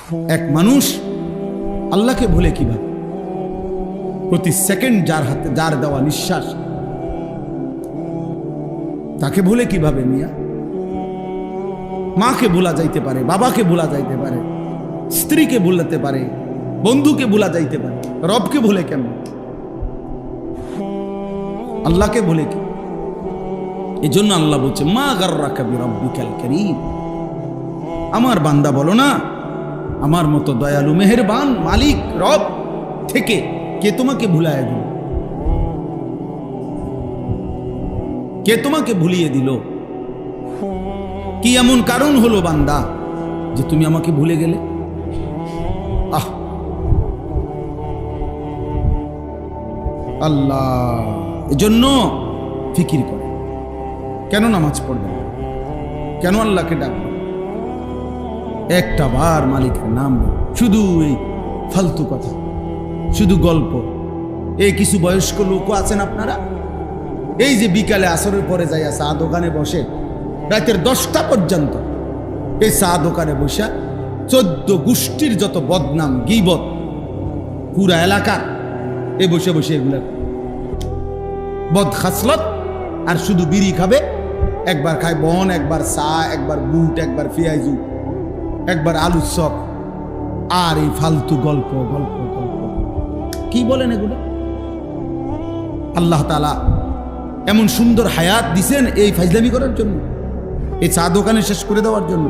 এক মানুষ আল্লাহকে ভুলে কিভাবে? প্রতি সেকেন্ড যার দেওয়া নিঃশ্বাস তাকে ভুলে কিভাবে মিয়া? মাকে ভোলা যাইতে পারে, বাবাকে ভোলা যাইতে পারে, স্ত্রীকে ভুলাতে পারে, বন্ধুকে ভোলা যাইতে পারে, রবকে ভুলে কেমন? আল্লাহকে ভুলে কি? এই জন্য আল্লাহ বলছে মা গাররাকা বিরাব্বিকাল কারীম। আমার বান্দা বলো না আমার মতো দয়ালু মেহেরবান মালিক রব থেকে কে তোমাকে ভুলায় দিল? কে তোমাকে ভুলিয়ে দিল? কি এমন কারণ হলো বান্দা যে তুমি আমাকে ভুলে গেলে? আল্লাহ এজন্য ফিকির করে, কেন নামাজ পড়বে, কেন আল্লাহকে ডাকবে, একটা বার মালিকের নাম, শুধু এই ফালতু কথা, শুধু গল্প। এই কিছু বয়স্ক লোকও আছেন আপনারা, এই যে বিকালে আসরের পরে যাইয়া চা দোকানে বসে রাতের 10টা পর্যন্ত এই চা দোকানে বসে 14 গোষ্ঠীর যত বদনাম গীবত পুরা এলাকার এই বসে বসে এগুলা বদ খাসলত, আর শুধু বিড়ি খাবে, একবার খায় বন, একবার চা, একবার বুট, একবার পেঁয়াজু, একবার আলুর চপ, আর এই ফালতু গল্প গল্প গল্প। কি বলেন এগুলো? আল্লাহ তাআলা এমন সুন্দর হায়াত দিছেন এই ফাজলামি করার জন্য, এই চা দোকানে শেষ করে দেওয়ার জন্য?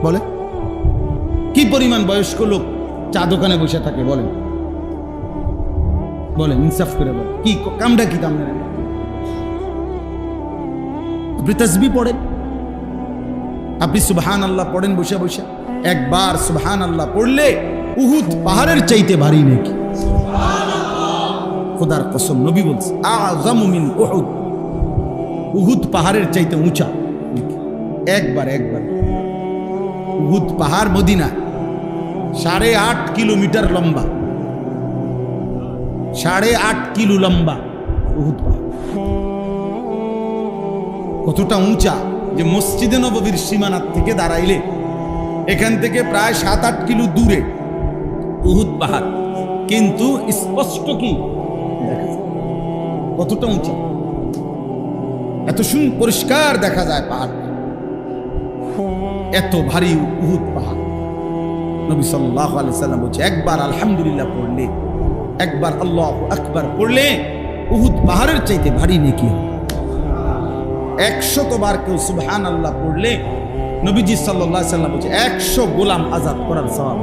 বলে কি পরিমাণ বয়স্ক লোক চা দোকানে বসে থাকে? বলেন বলেন, ইনসাফ করে বলেন, কি কামটা কি কাম? আপনি তাসবিহ পড়েন, আপনি সুবহানাল্লাহ পড়েন বসে বসে। একবার সুবহানাল্লাহ পড়লে উহুদ পাহাড়ের চাইতে ভারী নাকি? খোদার কসম, নবী বলছে আযমু মিন উহুদ, উহুদ পাহাড়ের চাইতে উঁচা। একবার উহুদ পাহাড় মদিনা 8.5 কিলোমিটার লম্বা, 8.5 কিলো লম্বা উহুদ পাহাড়। কতটা উঁচা যে মসজিদে নববীর সীমানার থেকে দাঁড়াইলে এখান থেকে প্রায় 7-8 কিলো দূরে উহুদ পাহাড়, কিন্তু স্পষ্ট কি দেখা যায় কতটা উঁচা, এত পরিষ্কার দেখা যায় পাহাড়টা, এত ভারী উহুদ পাহাড়। নবী সাল্লাল্লাহু আলাইহি সাল্লাম বলছে একবার আলহামদুলিল্লাহ পড়লে, একবার আল্লাহু আকবার পড়লে উহুদ পাহাড়ের চাইতে ভারী নেকি হয়। 100 বার কেউ সুবহানাল্লাহ পড়লে নবীজি সাল্লাল্লাহু আলাইহি সাল্লাম বলছে 100 গোলাম আজাদ করার সওয়াব।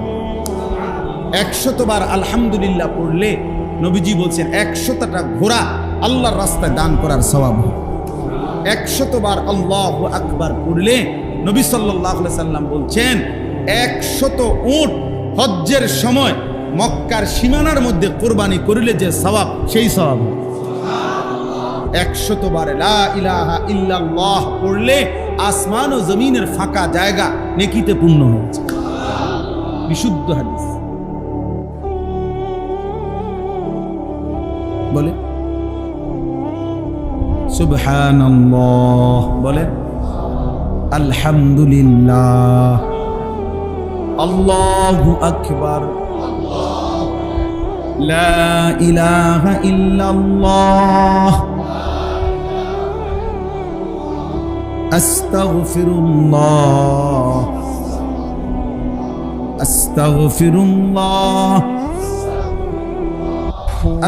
100 বার আলহামদুলিল্লাহ পড়লে নবীজি বলছেন 100টা ঘোড়া আল্লাহর রাস্তায় দান করার সওয়াব। 100 বার আল্লাহু আকবার পড়লে নবী সাল্লাল্লাহু আলাইহি সাল্লাম বলছেন 100 উট হজ্জের সময় মক্কার সীমানার মধ্যে কোরবানি করিলে যে সওয়াব, সেই সওয়াব। 100 বার লা ইলাহা ইল্লাল্লাহ পড়লে আসমান ও জমিনের ফাঁকা জায়গা নেকিতে পূর্ণ হচ্ছে। বিশুদ্ধ হাদিস। বলে সুবহানাল্লাহ, বলে আলহামদুলিল্লাহ, আল্লাহু আকবার, লা ইলাহা ইল্লাল্লাহ, আস্তাগফিরুল্লাহ, আস্তাগফিরুল্লাহ,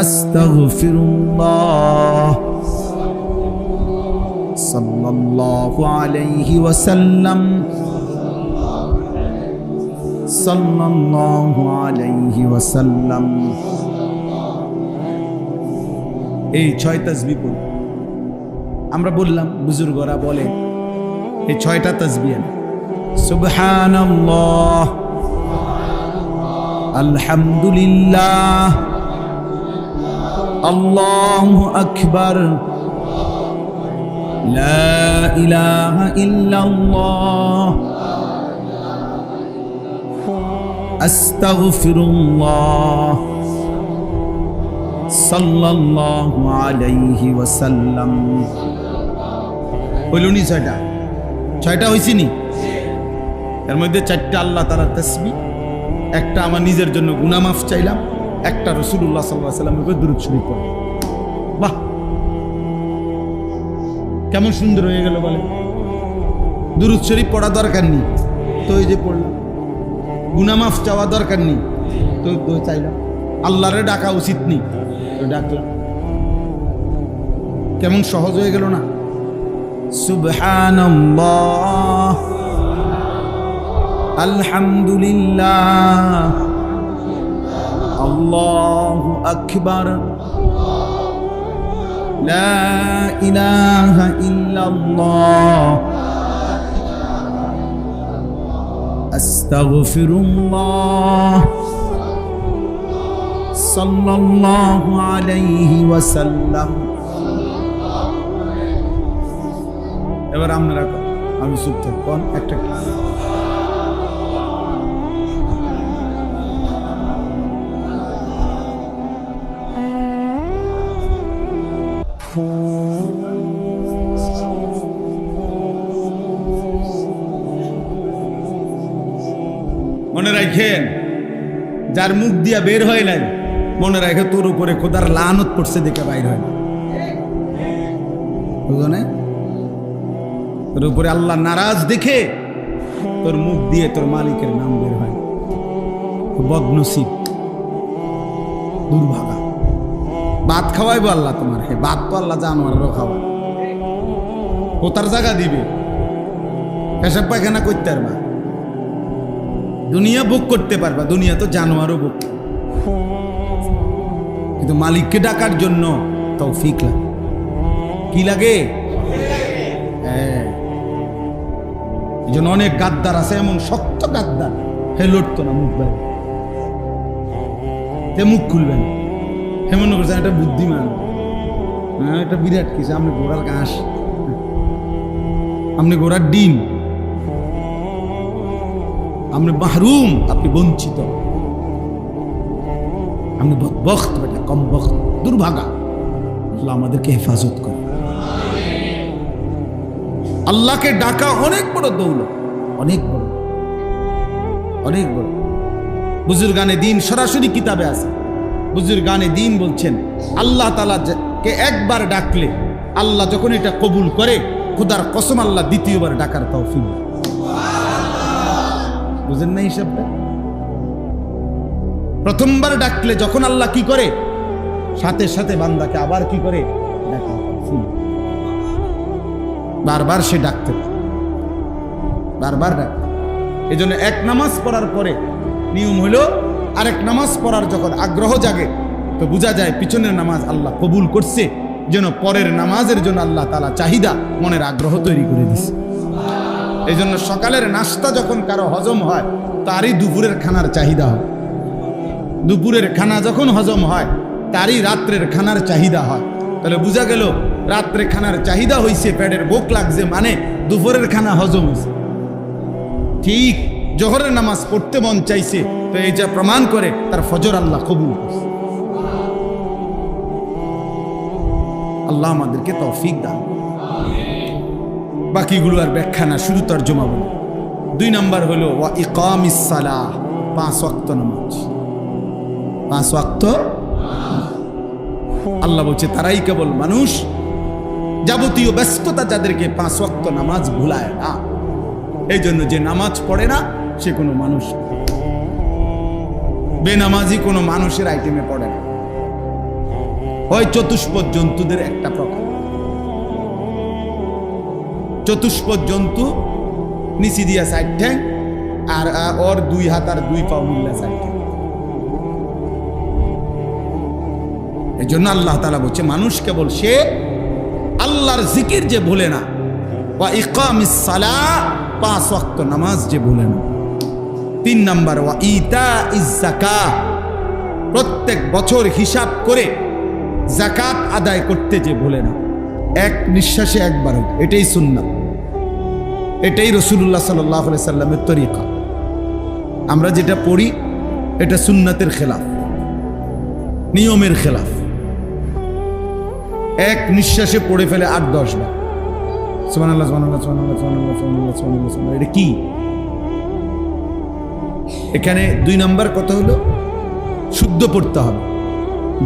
আস্তাগফিরুল্লাহ, সাল্লাল্লাহু আলাইহি ওয়াসাল্লাম, সাল্লাল্লাহু আলাইহি ওয়াসাল্লাম। এই 6 তাসবিহ পড়ি। আমরা বললাম, বুজুর্গরা বলে এই 6টা তাসবিহ সুবহানাল্লাহ, আলহামদুলিল্লাহ, আল্লাহু আকবার, লা ইলাহা ইল্লাল্লাহ, আস্তাগফিরুল্লাহ, সাল্লাল্লাহু আলাইহি ওয়াসাল্লাম। হইল নি 6টা? 6টা হইছে নি? এর মধ্যে 4টা আল্লাহ তাআলার তাসবিহ, একটা আমার নিজের জন্য গুনাহ মাফ চাইলাম, একটা রাসূলুল্লাহ সাল্লাল্লাহু আলাইহি ওয়াসাল্লামের উপর দুরূদ শরীফ পড়লাম। বাহ, কেমন সুন্দর হয়ে গেল বলে। দুরূদ শরীফ পড়া দরকার নেই, তো এই যে পড়লাম। গুনাহ মাফ চাওয়া দরকার নেই, তো চাইলাম। আল্লাহরে ডাকা উচিত নেই, তো ডাকলাম। কেমন সহজ হয়ে গেল না? সুবহানাল্লাহ, আলহামদুলিল্লাহ, আল্লাহু আকবার, লা ইলাহা ইল্লাল্লাহ, আস্তাগফিরুল্লাহ, সাল্লাল্লাহু আলাইহি ওয়াসাল্লাম। এবার আপনারা আমি চুপ থাক, কোন একটা মনে রাখেন, যার মুখ দিয়া বের হয় নাই, মনে রাখে তোর উপরে খোদার লানত পড়ছে দেখে বাইর হয় না। বুঝো না? তোর উপরে আল্লাহ নারাজ দেখে তোর মুখ দিয়ে তোর মালিকের নাম বের হয়। বদনসিব, দুর্ভাগা। ভাত খাওয়াইবো আল্লাহ তোমার, হে ভাত তো আল্লাহ জানোয়ারও খাওয়া, কোথার জায়গা দিবে, পেশাব পায়খানা করতে পারবা, দুনিয়া ভোগ করতে পারবা, দুনিয়া তো জানোয়ারও ভোগ। কিন্তু মালিককে ডাকার জন্য তৌফিক লাগে। কি লাগে? হ্যাঁ, এই জন্য অনেক গাদ্দার আছে, এমন শক্ত গাদ্দার, হে লড়তো না মুখ বাইরে, হে মুখ খুলবে না, হে মনে করছেন এটা বুদ্ধিমান, হ্যাঁ এটা বিরাট কিছু। আপনি ঘোড়ার ঘাস, আপনি ঘোড়ার ডিম, আপনি মাহরুম, আপনি বঞ্চিত, আপনি বদবখ্ত, বেটা কম বখ্ত, দুর্ভাগা। আল্লাহ আমাদেরকে হেফাজত করে। আল্লাহকে ডাকা অনেক বড় দৌলত, অনেক বড়, অনেক বড়। বুজুর্গানে দিন সরাসরি কিতাবে আছে। বুজুর্গানে দিন বলছেন, আল্লাহ তাআলা কে একবার ডাকলে আল্লাহ যখন এটা কবুল করে, খোদার কসম আল্লাহ দ্বিতীয়বার ডাকার তৌফিক দেয়। বুঝেন না হিসাবটা? প্রথমবার ডাকলে যখন আল্লাহ কি করে, সাথে সাথে বান্দাকে আবার কি করে, ডাকা। বারবার সে ডাকতে, বারবার ডাকতে। এই জন্য এক নামাজ পড়ার পরে নিয়ম হলো, আরেক নামাজ পড়ার যখন আগ্রহ জাগে, তো বোঝা যায় পিছনের নামাজ আল্লাহ কবুল করছে, যেন পরের নামাজের জন্য আল্লাহ তাআলা চাহিদা, মনের আগ্রহ তৈরি করে দিচ্ছে। এই জন্য সকালের নাস্তা যখন কারো হজম হয়, তারই দুপুরের খানার চাহিদা হয়। দুপুরের খানা যখন হজম হয়, তারই রাত্রের খানার চাহিদা হয়। তাহলে বোঝা গেল রাত্রে খানার চাহিদা হয়েছে, পেটের ভোক লাগছে, মানে দুপুরের খানা হজম হয়েছে। ঠিক জোহরের নামাজ পড়তে মন চাইছে, তো এই যা প্রমাণ করে তার ফজর আল্লাহ কবুল করছে। আল্লাহ আমাদেরকে তৌফিক দান। বাকিগুলো আর ব্যাখ্যা না, শুধু তর্জমা বলি। 2 নাম্বার হলো ওয়া ইকামিস সালাহ, 5 ওয়াক্ত নামাজ। 5 ওয়াক্ত আল্লাহ বলছে তারাই কেবল মানুষ, যাবতীয় ব্যস্ততা যাদেরকে 5 ওয়াক্ত নামাজ ভুলায় না। এই জন্য যে নামাজ পড়ে না সে কোনো মানুষ, বেনামাজি কোনো মানুষের আইটেমে পড়ে না। হয় চতুষ্পদ জন্তুদের একটা প্রকার। চতুষ্পদ জন্তু নিচি দিয়া 4 ঠ্যাং, আর ওর 2 হাত আর 2 পা মিল্লা 4 ঠ্যাং। এই জন্য আল্লাহ তাআলা বলছে মানুষ কেবল সে আল্লাহর জিকির যে ভুলে না, ওয়া ইকামিস সালাহ, 5 ওয়াক্ত নামাজ যে ভুলে না। 3 নাম্বার ওয়া ইতাইজ যাকাত, প্রত্যেক বছর হিসাব করে যাকাত আদায় করতে যে ভুলে না। এক নিঃশ্বাসে একবার, এটাই সুন্নাত, এটাই রাসূলুল্লাহ সাল্লাল্লাহু আলাইহি সাল্লামের তরিকা। আমরা যেটা পড়ি এটা সুন্নাতের খেলাফ, নিয়মের খেলাফ। এক নিঃশ্বাসে পড়ে ফেলে 8-10 বার সুবহানাল্লাহ সুবহানাল্লাহ সুবহানাল্লাহ সুবহানাল্লাহ সুবহানাল্লাহ সুবহানাল্লাহ। এটা কি? এখানে 2 নম্বর কথা হলো শুদ্ধ পড়তে হবে।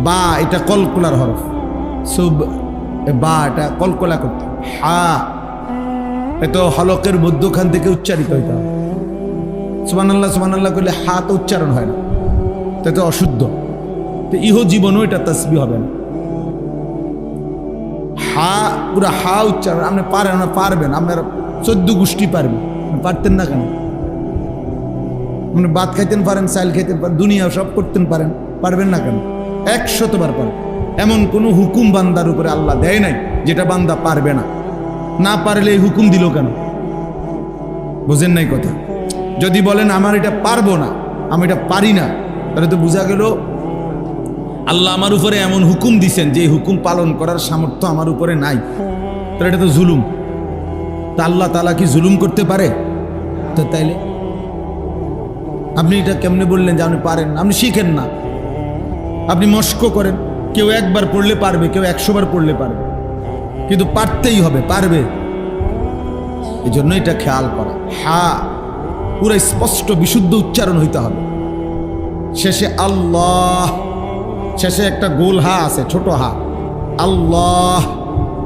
বা এটা কলকলার হরফ, সুব বা এটা কলকলা করতে হবে। হা এটা হলকের মধ্যখান থেকে উচ্চারিত হইতে হবে। সুবহানাল্লাহ করলে হা তো উচ্চারণ হয় না, তা তো অশুদ্ধ। তো ইহ জীবনও এটা তাসবিহ হবে না। হা পুরা হা উচ্চারণ আপনি পারেন না, পারবেন, আপনার 14 গোষ্ঠী পারবেন, পারতেন না কেন? আপনি ভাত খাইতেন পারেন, চাল খাইতেন পারেন, দুনিয়া সব করতেন পারেন, পারবেন না কেন? 100বার পারেন। এমন কোনো হুকুম বান্দার উপরে আল্লাহ দেয় নাই যেটা বান্দা পারবে না। না পারলে এই হুকুম দিল কেন? বুঝেন নাই কথা? যদি বলেন আমার এটা পারবো না, আমি এটা পারি না, তাহলে তো বোঝা গেল আল্লাহ আমার উপরে এমন হুকুম দিছেন যে হুকুম পালন করার সামর্থ্য আমার উপরে নাই। তাহলে এটা তো জুলুম। তা আল্লাহ তাআলা কি জুলুম করতে পারে? তো তাইলে আপনি এটা কেমনে বললেন যে আপনি পারেন না? আপনি শিখেন না, আপনি মস্ক করেন। কেউ 1বার পড়লে পারবে, কেউ 100বার পড়লে পারবে, কিন্তু পারতেই হবে, পারবে। এই জন্য এটা খেয়াল করা। হা পুরো স্পষ্ট বিশুদ্ধ উচ্চারণ হইতে হবে। শেষে আল্লাহ, শেষে একটা গোল হা আছে, ছোট হা। আল্লাহ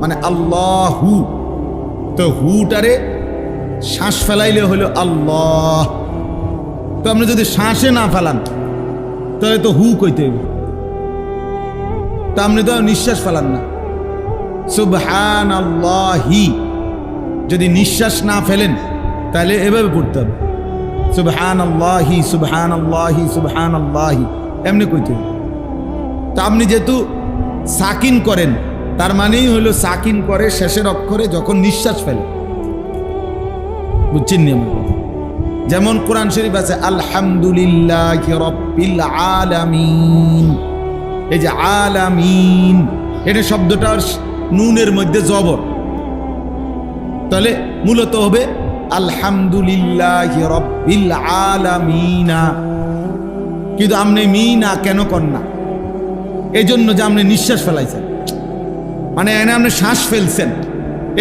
মানে আল্লাহু। তো হুটারে শ্বাস ফেলাইলে হলো আল্লাহ। তো আপনি যদি শ্বাসে না ফেলান তাহলে তো হু কইতে হবে। তা আপনি তো নিঃশ্বাস ফেলান না। সুবহানাল্লাহি যদি নিঃশ্বাস না ফেলেন তাহলে এভাবে পড়তে হবে, সুবহানাল্লাহি সুবহানাল্লাহি সুবহানাল্লাহি, এমনি কইতে হবে। তা আপনি যেহেতু সাকিন করেন, তার মানেই হলো সাকিন করে শেষের অক্ষরে যখন নিঃশ্বাস ফেলে। বুঝছেন নি আমার কথা? যেমন কোরআন শরীফ আছে আলহামদুলিল্লাহি রাব্বিল আলামিন। এই যে আলামিন, এটা শব্দটা নুনের মধ্যে জবর, তাহলে মূলত হবে আলহামদুলিল্লাহি রাব্বিল আলামিনা। কিন্তু আপনি মিনা কেন কর না? এই জন্য যে আপনি নিঃশ্বাস ফেলাইছেন, মানে এনে আপনি শ্বাস ফেলছেন,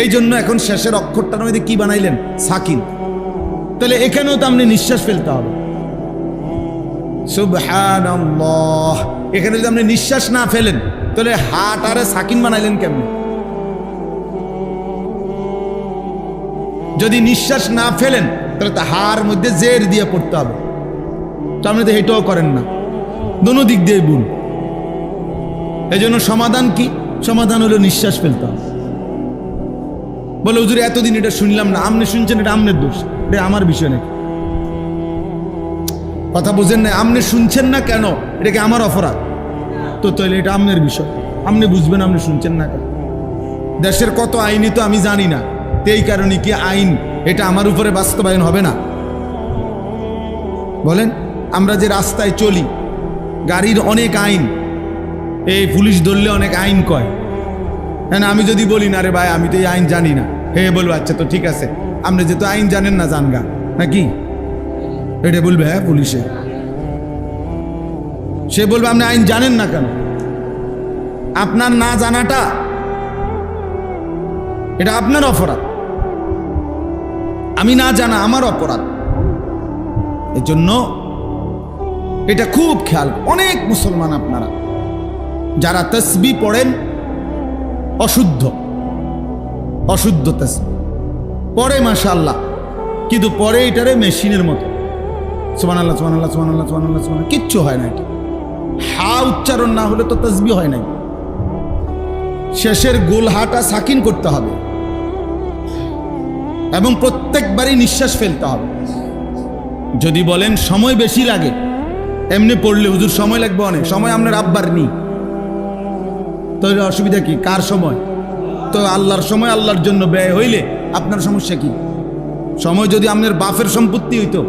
এই জন্য এখন শেষের অক্ষরটার মধ্যে কি বানাইলেন? সাকিন। তাহলে এখানেও তো আপনি নিঃশ্বাস ফেলতে হবে। সুবহানাল্লাহ, এখানে যদি আপনি নিঃশ্বাস না ফেলেন তাহলে হাট আরে সাকিন বানাইলেন কেমনে? যদি নিঃশ্বাস না ফেলেন তাহলে তো হার মধ্যে জের দিয়ে পড়তে হবে। তো আপনি তো এটাও করেন না, দোনো দিক দিয়ে ভুল। এই জন্য সমাধান কি? সমাধান হলো নিঃশ্বাস ফেলতে হবে। বলে হুজুর এতদিন এটা শুনলাম না, আপনি শুনছেন, এটা আপনার দোষ, এটা আমার বিষয় নাকি? কথা বুঝেন না? আপনি শুনছেন না কেন, এটা কি আমার অপরাধ? তো তাহলে এটা আপনার বিষয়, আপনি বুঝবেন আপনি শুনছেন না কেন। দেশের কত আইনই তো আমি জানি না, এই কারণে কি আইন এটা আমার উপরে বাস্তবায়ন হবে না? বলেন, আমরা যে রাস্তায় চলি, গাড়ির অনেক আইন, এই পুলিশ ধরলে অনেক আইন কয়। হ্যাঁ, আমি যদি বলি না রে ভাই আমি তো এই আইন জানি না, হে বলবো আচ্ছা তো ঠিক আছে, আপনি যেহেতু আইন জানেন না জানগা নাকি, এটা বলবে হ্যাঁ পুলিশে। সে বলবে আপনি আইন জানেন না কেন? আপনার না জানাটা এটা আপনার অপরাধ, আমি না জানা আমার অপরাধ। এই জন্য এটা খুব খেয়াল। অনেক মুসলমান আপনারা যারা তাসবিহ পড়েন অশুদ্ধ, অশুদ্ধ তাসবিহ পড়ে মাশাআল্লাহ, কিন্তু পরে এটারে মেশিনের মতো সুবহানাল্লাহ সুবহানাল্লাহ সুবহানাল্লাহ সুবহানাল্লাহ সুবহানাল্লাহ, কিচ্ছু হয় না। এটা হা উচ্চারণ না হলে তো তাসবিহ হয় নাই। শেষের গোল হাটা সাকিন করতে হবে এবং প্রত্যেকবারই নিঃশ্বাস ফেলতে হবে। যদি বলেন সময় বেশি লাগে, এমনি পড়লে হুজুর সময় লাগবে অনেক, সময় আপনার আব্বার নি, তো অসুবিধা কি? কার সময়? তো আল্লাহর সময় আল্লাহর জন্য ব্যয় হইলে আপনার সমস্যা কি? সময় যদি আপনার বাপের সম্পত্তি হইতো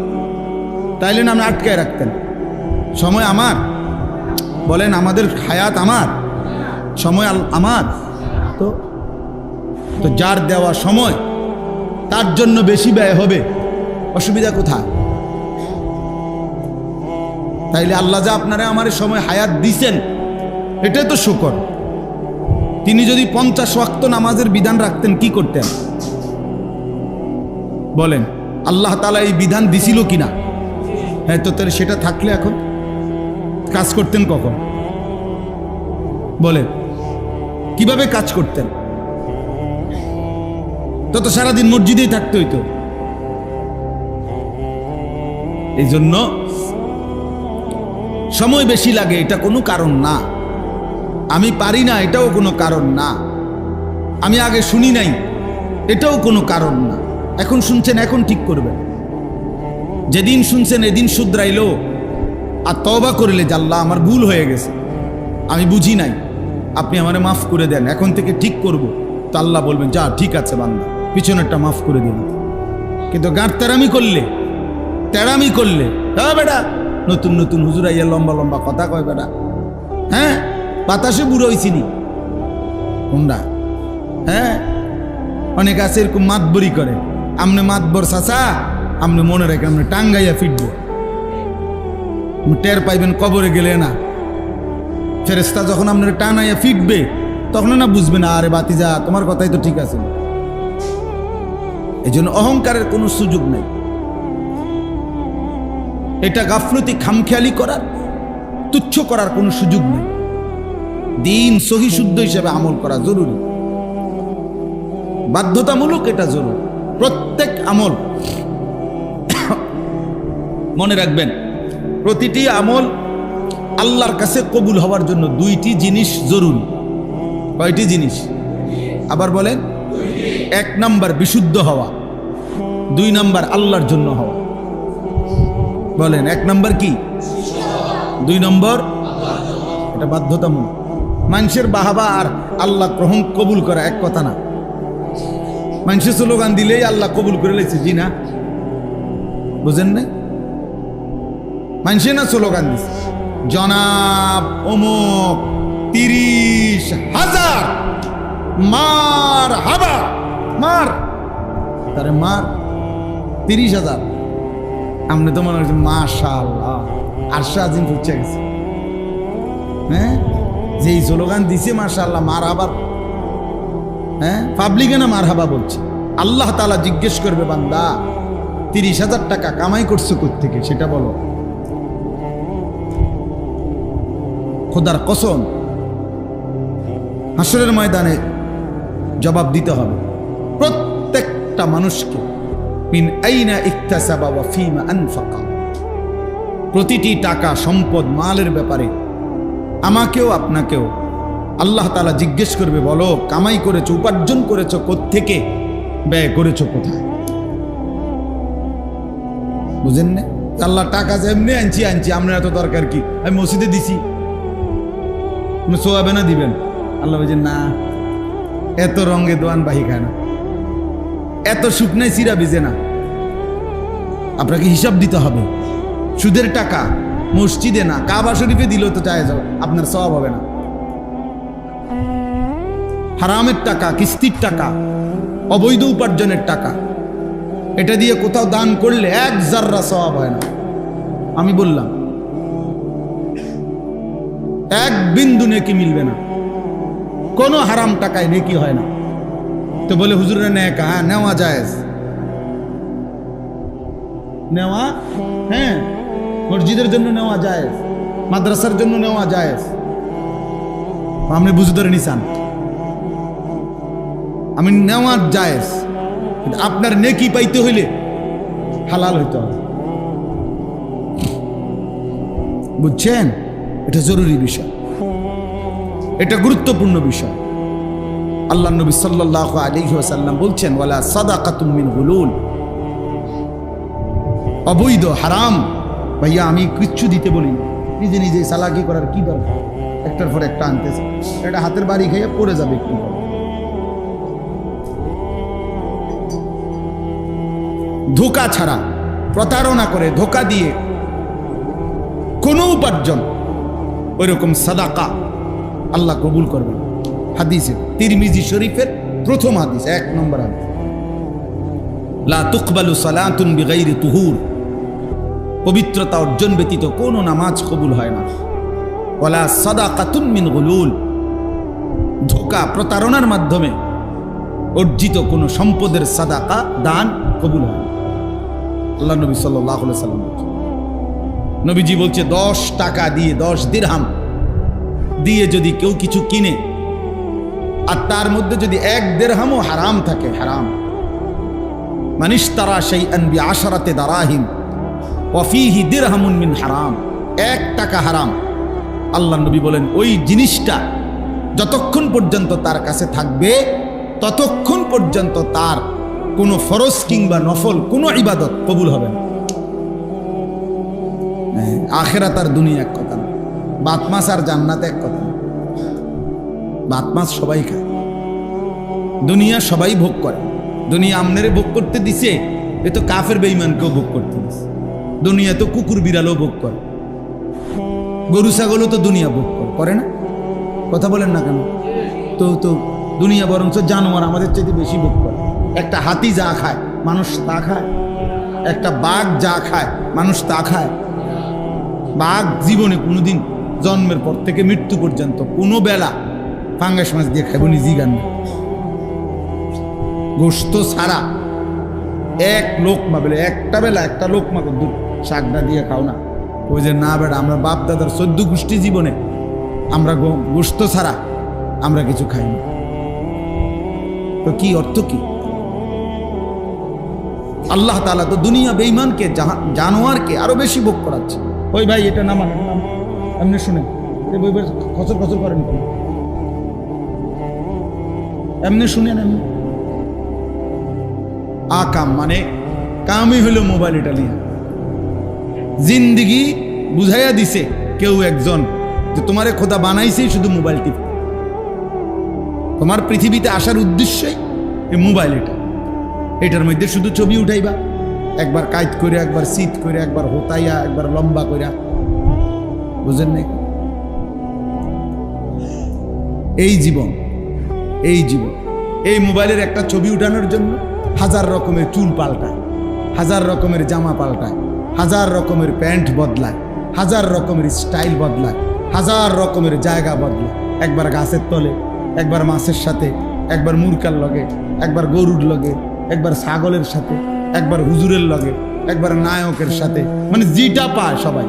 তাইলে না আপনি আটকায় রাখতেন। সময় আমার, বলেন আমাদের হায়াত আমার, সময় আমার। তো তো যার দেওয়া সময় তার জন্য বেশি ব্যয় হবে, অসুবিধা কোথায়? তাইলে আল্লাহ যা আপনারা আমার সময় হায়াত দিছেন এটাই তো শুকর। তিনি যদি 50 ওয়াক্ত নামাজের বিধান রাখতেন কি করতেন বলেন? আল্লাহ তাআলা এই বিধান দিছিল কিনা? হ্যাঁ, তো তাহলে সেটা থাকলে এখন কাজ করতেন কখন? বলেন, কিভাবে কাজ করতেন? তত সারাদিন মসজিদেই থাকতে হইতো। এই জন্য সময় বেশি লাগে, এটা কোনো কারণ না। আমি পারি না, এটাও কোনো কারণ না। আমি আগে শুনি নাই, এটাও কোনো কারণ না। এখন শুনছেন, এখন ঠিক করবেন। যেদিন শুনছেন এদিন শুধরাইলো আর তওবা করলে যে আল্লাহ আমার ভুল হয়ে গেছে, আমি বুঝি নাই, আপনি আমারে মাফ করে দেন, এখন থেকে ঠিক করব, তো আল্লাহ বলবেন যা ঠিক আছে বান্দা, পিছনেরটা মাফ করে দিন। কিন্তু গাঁট তেড়ামি করলে হ্যাঁ বেটা, নতুন নতুন হুজুর আইয়া লম্বা লম্বা কথা কয় বেটা, হ্যাঁ বাতাসে বুড়ো হইছিনি কোনটা, হ্যাঁ অনেক আছে এরকম মাতবরি করে। আমনে মাতবর চাচা, আপনি মনে রাখেন আপনি টাঙ্গাইয়া ফিটবো, টের পাইবেন কবরে গেলে না। ফেরেশতা যখন আপনার টানাইয়া ফিটবে তখন না বুঝবেন আরে বাতিজা তোমার কথাই তো ঠিক আছে। এই জন্য অহংকারের কোনো সুযোগ নেই। এটা গাফলতি, খামখেয়ালি করার, তুচ্ছ করার কোনো সুযোগ নেই। দিন সহি শুদ্ধ হিসেবে আমল করা জরুরি, বাধ্যতামূলক, এটা জরুরি। প্রত্যেক আমল মনে রাখবেন, প্রতিটি আমল আল্লাহর কাছে কবুল হওয়ার জন্য দুইটি জিনিস জরুরি। কয়টি জিনিস? আবার বলেন। 1 নাম্বার বিশুদ্ধ হওয়া, 2 নাম্বার আল্লাহর জন্য হওয়া। বলেন 1 নাম্বার কি, 2 নম্বর? এটা বাধ্যতামূলক। মানুষের বাহাবা আর আল্লাহ গ্রহণ কবুল করা এক কথা না। মানুষের স্লোগান দিলেই আল্লাহ কবুল করে লেছে, জি না, বুঝেন না? মানুষে না স্লোগান দিছে, জনাব অমুক 30,000 মার হাবা, মার তারে মার 30,000। আপনি তো মনে হচ্ছে মাশাআল্লাহ আরশা আজিম পৌঁছে গেছে। হ্যাঁ, যেই স্লোগান দিছে মাশাআল্লাহ মার হাবা, হ্যাঁ পাবলিকে না মার হাবা বলছে। আল্লাহ তাআলা জিজ্ঞেস করবে, বান্দা 30,000 টাকা কামাই করছো কোত্থেকে সেটা বলো। খোদার কসম হাসরের ময়দানে জবাব দিতে হবে প্রত্যেকটা মানুষকে, মিন আইনা ইকতাসাবা ওয়া ফীমা আনফাকা। প্রতিটি টাকা, সম্পদ, মালের ব্যাপারে আমাকেও আপনাকেও আল্লাহ তাআলা জিজ্ঞেস করবে, বলো কামাই করেছো, উপার্জন করেছো কোত্থেকে, ব্যয় করেছো কোথায়। বুঝেন না? আল্লাহ টাকা যেমনি আনছি আপনার এত দরকার কি, আমি মসজিদে দিছি, সোয়াবে না দিবেন। আল্লাহ বলছেন না, এত রঙে দোয়ান বাহি খায় না, এত শুকনাই সিরা ভিজে না। আপনাকে হিসাব দিতে হবে। সুদের টাকা মসজিদে না, কাবা শরীফে দিলেও তো চায় যাও, আপনার সওয়াব হবে না। হারামের টাকা, কিস্তির টাকা, অবৈধ উপার্জনের টাকা, এটা দিয়ে কোথাও দান করলে 1 জাররা সওয়াব হয় না। আমি বললাম 1 বিন্দু নেকি মিলবে না, কোনো হারাম টাকায় নেকি হয় না। তো বলে হুজুরে নেকা, হ্যাঁ নেওয়া জায়েজ, নেওয়া, হ্যাঁ মসজিদের জন্য নেওয়া জায়েজ, মাদ্রাসার জন্য নেওয়া জায়েজ। আপনি বুঝে ধরে নিছেন, আমি নেওয়া জায়েজ, আপনার নেকি পাইতে হইলে হালাল হইতে হবে। বুঝছেন? এটা জরুরি বিষয়, এটা গুরুত্বপূর্ণ বিষয়। আল্লাহ নবী সাল্লাল্লাহু আলাইহি ওয়াসাল্লাম বলছেন, ওয়ালা সাদাকাতুম মিন গুলুল। অবৈধ হারাম ভাইয়া আমি কিচ্ছু দিতে বলি, নিজে নিজে চালাকি করার কি দরকার, একটার পর একটা আনতেছে, এটা হাতের বাড়ি খেয়ে পড়ে যাবে একটু। ধোঁকা ছাড়া, প্রতারণা করে, ধোঁকা দিয়ে কোনো উপার্জন, ওইরকম সাদাকা আল্লাহ কবুল করবেন। হাদিসে তিরমিজি শরীফের প্রথম হাদিস, 1 নম্বর হাদিস, লা তুকবালু সালাতুন বিগাইরি তুহুর। পবিত্রতা অর্জন ব্যতীত কোনো নামাজ কবুল হয় না। ওয়ালা সাদাকাতুন মিন গুলুল। ধোঁকা, প্রতারণার মাধ্যমে অর্জিত কোনো সম্পদের সাদাকা, দান কবুল হয় না। আল্লাহ নবী সাল্লাল্লাহু আলাইহি ওয়াসাল্লাম। নবীজি বলছে 10 টাকা দিয়ে 10 দিরহাম দিয়ে যদি কেউ কিছু কিনে আর তার মধ্যে যদি 1 দিরহামও হারাম থাকে, হারাম, মানিশতারা শাইআন বিআশারাতি দারাহিম ওয়া ফীহি দিরহামুন মিন হারাম, 1 টাকা হারাম। আল্লাহ নবী বলেন ওই জিনিসটা যতক্ষণ পর্যন্ত তার কাছে থাকবে ততক্ষণ পর্যন্ত তার কোনো ফরজ কিংবা নফল কোনো ইবাদত কবুল হবে না। আখিরাত আর দুনিয়া এক কথা না, ভাত মাছ আর জান্নাত এক কথা না। ভাত মাছ সবাই খায়, দুনিয়া সবাই ভোগ করে। দুনিয়া আমনেরে ভোগ করতে দিছে, এ তো কাফের বেঈমানকেও ভোগ করতে দিছে। দুনিয়া তো কুকুর বিড়ালও ভোগ করে, গরু ছাগলও তো দুনিয়া ভোগ করে না? কথা বলেন না কেন? তো তো দুনিয়া বরঞ্চ জানোয়ার আমাদের চাইতে বেশি ভোগ করে। একটা হাতি যা খায় মানুষ তা খায়, একটা বাঘ যা খায় মানুষ তা খায়। বাঘ জীবনে কোনোদিন জন্মের পর থেকে মৃত্যু পর্যন্ত কোনো বেলা ফাঙ্গাস মাছ দিয়ে খাইব নিজেই গান, গোস্ত ছাড়া এক লোকমা, বলে একটা বেলা একটা লোকমা দূর শাকটা দিয়ে খাও না। ওই যে না বেটা, আমরা বাপ দাদার 14 গোষ্ঠী জীবনে আমরা গোস্ত ছাড়া আমরা কিছু খাই না। তো কি অর্থ কি? আল্লাহ তাআলা তো দুনিয়া বেঈমানকে জানোয়ারকে আরো বেশি ভোগ করাচ্ছে। ওই ভাই এটা নামান, এমনি শুনেন, খচর খচর করেন কেন? এমনি শুনেন, এমনি আকাম মানে কামই হলো মোবাইল। এটা নিয়ে জিন্দিগি বুঝাইয়া দিছে কেউ একজন যে তোমারে খোদা বানাইছেই শুধু মোবাইল টিপ, তোমার পৃথিবীতে আসার উদ্দেশ্যই এই মোবাইল। এটার মধ্যে শুধু ছবি উঠাইবা, একবার কাইত করে, একবার শীত করে, একবার হোতাইয়া, একবার লম্বা করে, বুঝেন নাই? এই জীবন, এই জীবন, এই মোবাইলের একটা ছবি উঠানোর জন্য 1000 রকমের চুল পাল্টায়, 1000 রকমের জামা পাল্টায়, 1000 রকমের প্যান্ট বদলায়, 1000 রকমের স্টাইল বদলায়, 1000 রকমের জায়গা বদলায়। একবার গাছের তলে, একবার মাছের সাথে, একবার মুরকার লগে, একবার গরুর লগে, একবার ছাগলের সাথে, একবার হুজুরের লগে, একবার নায়কের সাথে, মানে যেটা পায় সবাই।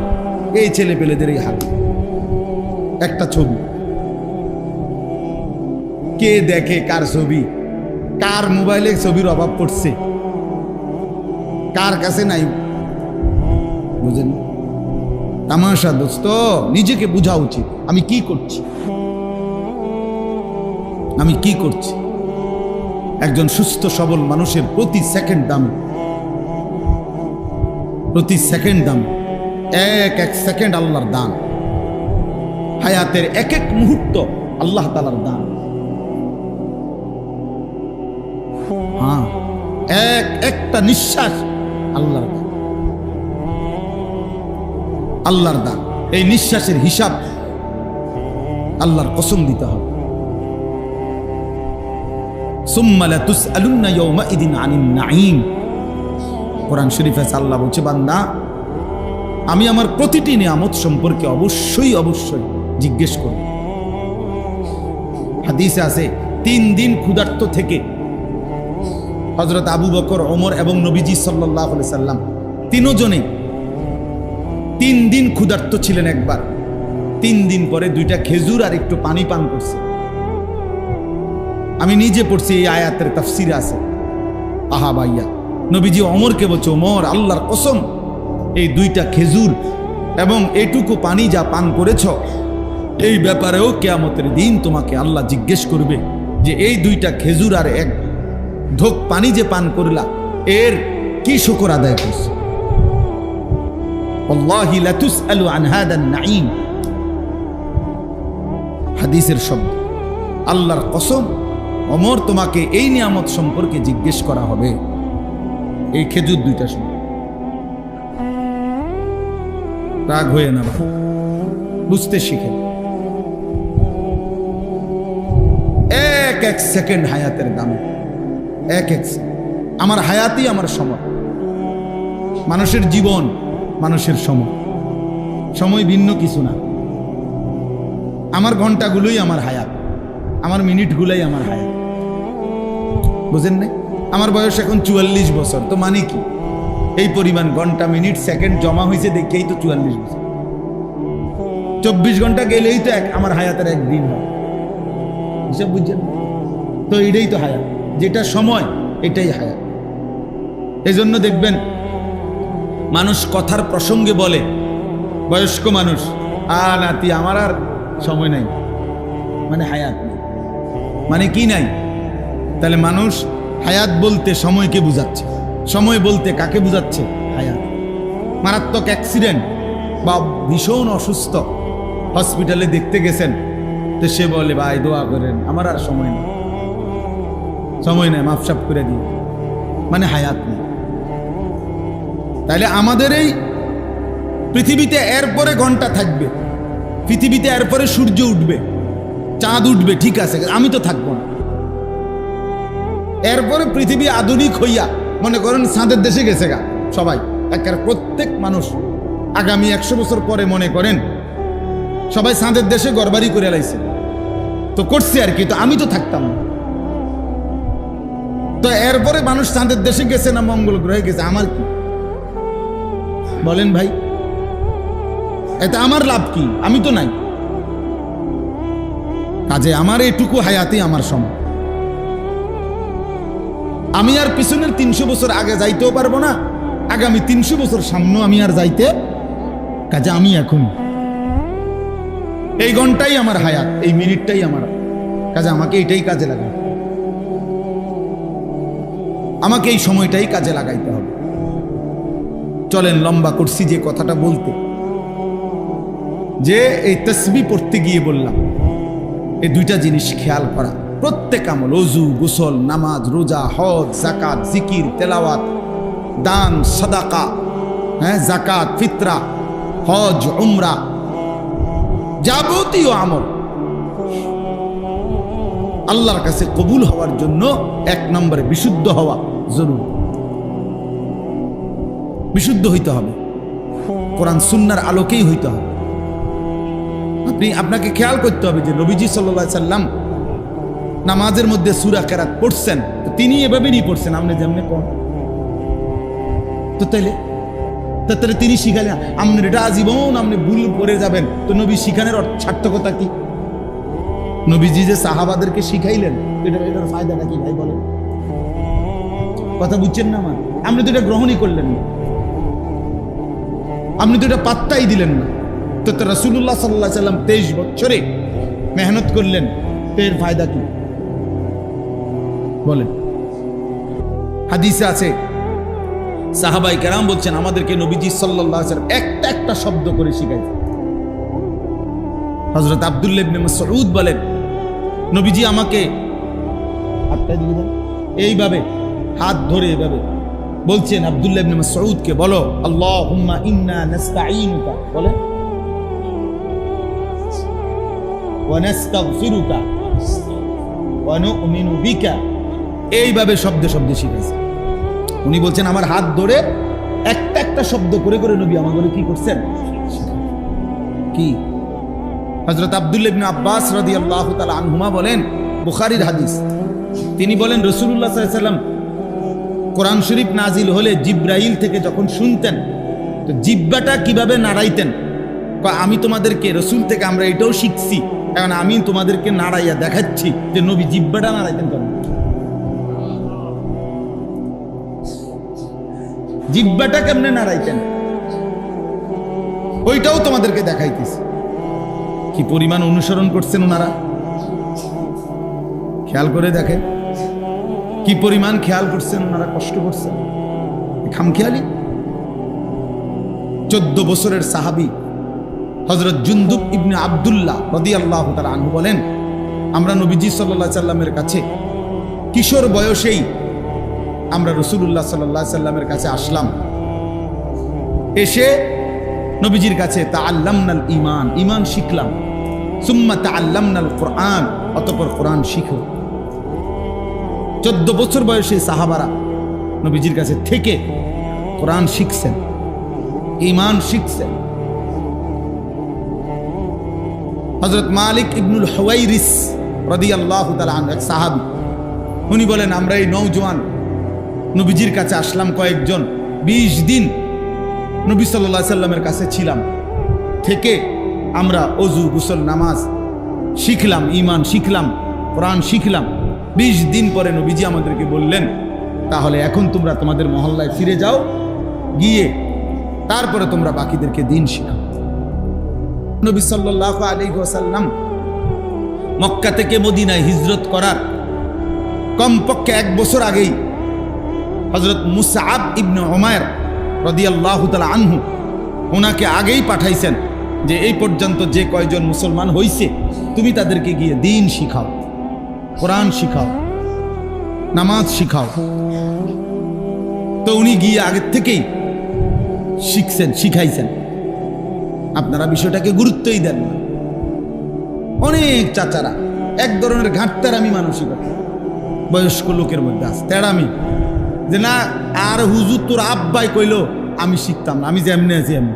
এই ছেলে পেলেদের এই হাল, একটা ছবি। কে দেখে কার ছবি? কার মোবাইলে ছবির অভাব পড়ছে? কার কাছে নাই? বুঝেন? তামাশা দোস্ত, নিজেকে বোঝা উচিত আমি কি করছি, আমি কি করছি। একজন সুস্থ সবল মানুষের প্রতি সেকেন্ড দাম, প্রতি সেকেন্ড দাম। এক এক সেকেন্ড আল্লাহর দান, হায়াতের এক এক মুহূর্ত আল্লাহ তাআলার দান। হ্যাঁ, এক একটা নিঃশ্বাস আল্লাহর দান, আল্লাহর দান। এই নিঃশ্বাসের হিসাব আল্লাহর কসম দিতে হবে। সুম্মা লাতুসআলুন্না ইয়াওমাইদিন আনিন নাঈম। কোরআন শরীফে আল্লাহ বলছে, বান্দা আমি আমার প্রতিটি নিয়ামত সম্পর্কে অবশ্যই অবশ্যই জিজ্ঞেস করব। হাদিসে আছে 3 দিন ক্ষুধার্ত থেকে হযরত আবু বকর, ওমর এবং নবীজি সাল্লাল্লাহু আলাইহি সাল্লাম তিনজনে 3 দিন ক্ষুধার্ত ছিলেন একবার। 3 দিন পরে 2টা খেজুর আর একটু পানি পান করছে। আমি নিজে পড়ছি, এই আয়াতের তাফসিরে আছে। আহা ভাইয়া, নবীজি ওমরকে বলছে, ওমর আল্লাহর কসম, এই 2টা খেজুর এবং এটুকু পানি যা পান করেছ, এই ব্যাপারেও কিয়ামতের দিন তোমাকে আল্লাহ জিজ্ঞেস করবে যে এই 2টা খেজুর আর 1 ঢোক পানি যে পান করলা, এর কি শুকর আদায় করছো? ওয়াল্লাহি লাতুসআলু আন হাদান নাঈম। হাদিসের শব্দ, আল্লাহর কসম, ওমর তোমাকে এই নিয়ামত সম্পর্কে জিজ্ঞেস করা হবে। এই খেজুর 2টা সময় রাগ হয়ে না, বুঝতে শিখে। এক এক সেকেন্ড হায়াতের দাম, এক এক আমার হায়াতই আমার সময়। মানুষের জীবন, মানুষের সময়, সময় ভিন্ন কিছু না। আমার ঘন্টাগুলোই আমার হায়াত, আমার মিনিটগুলোই আমার হায়াত। বুঝেন না? আমার বয়স এখন 44 বছর, তো মানে কি? এই পরিমাণ ঘন্টা মিনিট সেকেন্ড জমা হয়েছে দেখেই তো 44 বছর। 24 ঘন্টা গেলেই তো আমার হায়াতের একদিন হয়, হিসাব বুঝছেন? তো এটাই তো হায়াত, যেটা সময় এটাই হায়াত। এই জন্য দেখবেন মানুষ কথার প্রসঙ্গে বলে, বয়স্ক মানুষ, নাতি আমার আর সময় নাই, মানে হায়াত নেই। মানে কি নাই? তাহলে মানুষ হায়াত বলতে সময়কে বুঝাচ্ছে, সময় বলতে কাকে বুঝাচ্ছে? হায়াত। মারাত্মক অ্যাক্সিডেন্ট বা ভীষণ অসুস্থ, হসপিটালে দেখতে গেছেন, তো সে বলে ভাই দোয়া করেন, আমার আর সময় নেই, সময় নেই, মাফসাফ করে দিই, মানে হায়াত নেই। তাহলে আমাদের এই পৃথিবীতে এরপরে ঘন্টা থাকবে, পৃথিবীতে এরপরে সূর্য উঠবে, চাঁদ উঠবে, ঠিক আছে, আমি তো থাকবো না। এরপরে পৃথিবী আধুনিক হইয়া মনে করেন চাঁদের দেশে গেছে গা সবাই, একের প্রত্যেক মানুষ আগামী 100 বছর পরে মনে করেন সবাই চাঁদের দেশে ঘরবাড়ি করে লাইছে, তো করছে আর কি, তো আমি তো থাকতাম না। তো এরপরে মানুষ চাঁদের দেশে গেছে না মঙ্গল গ্রহে গেছে, আমার কি বলেন ভাই? এতে আমার লাভ কি? আমি তো নাই। কাজে আমার এইটুকু হায়াতি আমার সময়, আমি আর পিছনের 300 বছর আগে যাইতেও পারবো না, আগামী 300 বছর সামনেও আমি আর যাইতে, কাজে আমি এখন এই ঘন্টাই আমার হায়াত, এই মিনিটটাই আমার, কাজে আমাকে এইটাই কাজে লাগাই, আমাকে এই সময়টাই কাজে লাগাইতে হবে। চলেন, লম্বা করছি যে কথাটা বলতে, যে এই তাসবিহ পড়তে গিয়ে বললাম এই দুইটা জিনিস খেয়াল করা। প্রত্যেক আমল, ওযু, গোসল, নামাজ, রোজা, হজ, যাকাত, জিকির, তেলাওয়াত, দান, সাদাকা, যাকাত, ফিতরা, হজ, উমরা, যাবতীয় আমল আল্লাহর কাছে কবুল হওয়ার জন্য 1 নম্বরে বিশুদ্ধ হওয়া জরুরি। বিশুদ্ধ হইতে হবে, কোরআন সুন্নাহর আলোকেই হইতে হবে। আপনাকে খেয়াল করতে হবে যে নবীজি সাল্লাল্লাহু আলাইহি সাল্লাম নামাজের মধ্যে সূরা কেরাত পড়ছেন, তো তিনি এভাবেই পড়ছেন, আপনি যেমনে কোন তো তাহলে তিনি শিখালেন, আপনার এটা আজীবন আপনি ভুল করে যাবেন, তো নবী শিখানোর সার্থকতা কি? নবীজি যে সাহাবাদেরকে শিখাইলেন, এটার ফায়দাটা কি ভাই বলেন? কথা বুঝছেন না আমার? আপনি তো এটা গ্রহণই করলেন না, আপনি তো এটা পাত্তাই দিলেন না। তো রাসূলুল্লাহ সাল্লাল্লাহু আলাইহি সাল্লাম 23 বছরে মেহনত করলেন, তো এর ফায়দা কি বলেন? হাদিসে আছে, সাহাবায়ে কেরাম বলছেন আমাদেরকে নবীজি সাল্লাল্লাহু আলাইহি সাল্লাম একটা একটা শব্দ করে শিখাইছেন। হযরত আব্দুল্লাহ ইবনে মাসউদ বলেন, নবীজি আমাকে এইভাবে হাত ধরে এভাবে বলছেন, আব্দুল্লাহ ইবনে মাসউদকে, বলো আল্লাহুম্মা ইন্না নাস্তাঈনুকা, বলে ওয়া নাস্তাগফিরুকা ওয়া নু'মিনু বিকা, এইভাবে শব্দে শব্দে শিখাইছে। উনি বলছেন আমার হাত ধরে একটা একটা শব্দ করে করে নবী আমাদের কি করছেন? কি? হযরত আব্দুল্লাহ ইবনে আব্বাস রাদিয়াল্লাহু তাআলা আনহুমা বলেন, বুখারীর হাদিস, তিনি বলেন রাসূলুল্লাহ সাল্লাল্লাহু আলাইহি ওয়াসাল্লাম কোরআন শরীফ নাজিল হলে জিব্রাইল থেকে যখন শুনতেন, তো জিহ্বাটা কিভাবে নাড়াইতেন, আমি তোমাদেরকে রাসূল থেকে আমরা এটাও শিখছি, এখন আমি তোমাদেরকে নাড়াইয়া দেখাচ্ছি যে নবী জিহ্বাটা নাড়াইতেন কেন, জিহ্বাটা কেমনে নাড়াইতেন, ওইটাও তোমাদেরকে দেখাইতেছি। কি পরিমাণ অনুসরণ করছেন ওনারা, খেয়াল করে দেখেন কি পরিমাণ খেয়াল করছেন ওনারা, কষ্ট করছেন, খামখেয়ালি। 14 বছরের সাহাবী হযরত জুনদুব ইবনে আব্দুল্লাহ রাদিয়াল্লাহু তাআলা আনহু বলেন, আমরা নবীজি সাল্লাল্লাহু আলাইহি সাল্লামের কাছে কিশোর বয়সেই আমরা রাসূলুল্লাহ সাল্লাল্লাহু আলাইহি সাল্লামের কাছে আসলাম, এসে নবীজির কাছে তাআল্লামনাল ঈমান, ঈমান শিখলাম, সুম্মা তাআল্লামনাল কুরআন, অতঃপর কোরআন শিখো। 14 বছর বয়সী সাহাবারা নবীজির কাছে থেকে কোরআন শিখছেন, ঈমান শিখছেন। হযরত মালিক ইবনুল হুয়াইরিস রাদিয়াল্লাহু তাআলা আনহু, এক সাহাবী, উনি বলেন আমরা এই নওজোয়ান নবীজির কাছে আসলাম কয়েকজন, 20 দিন নবী সাল্লাল্লাহু আলাইহি সাল্লামের কাছে ছিলাম, থেকে আমরা অজু গোসল নামাজ শিখলাম, ঈমান শিখলাম, কোরআন শিখলাম। 20 দিন পরে নবীজি আমাদেরকে বললেন, তাহলে এখন তোমরা তোমাদের মহল্লায় ফিরে যাও, গিয়ে তারপরে তোমরা বাকিদেরকে দিন শিখাও। নবী সাল্লাল্লাহু আলাইহি ওয়াসাল্লাম মক্কা থেকে মদিনায় হিজরত করার কমপক্ষে 1 বছর আগেই হযরত মুসআব ইবনে উমাইর রাদিয়াল্লাহু তাআলা আনহু ওনাকে আগেই পাঠাইছেন যে এই পর্যন্ত যে কয়জন মুসলমান হইছে তুমি তাদেরকে গিয়ে দিন শিখাও, কোরআন শিখাও, নামাজ শিখাও। তো উনি গিয়ে আগের থেকেই শিখছেন, শিখাইছেন। আপনারা বিষয়টাকে গুরুত্বই দেন না। অনেক চাচারা এক ধরনের ঘাটতারামি মানসিকতা বয়স্ক লোকের মধ্যে আছে, তেড়ামি, যে না আর হুজুর তোর আব্বাই কইলো আমি শিখতাম না, আমি যেমনি আছি এমনি,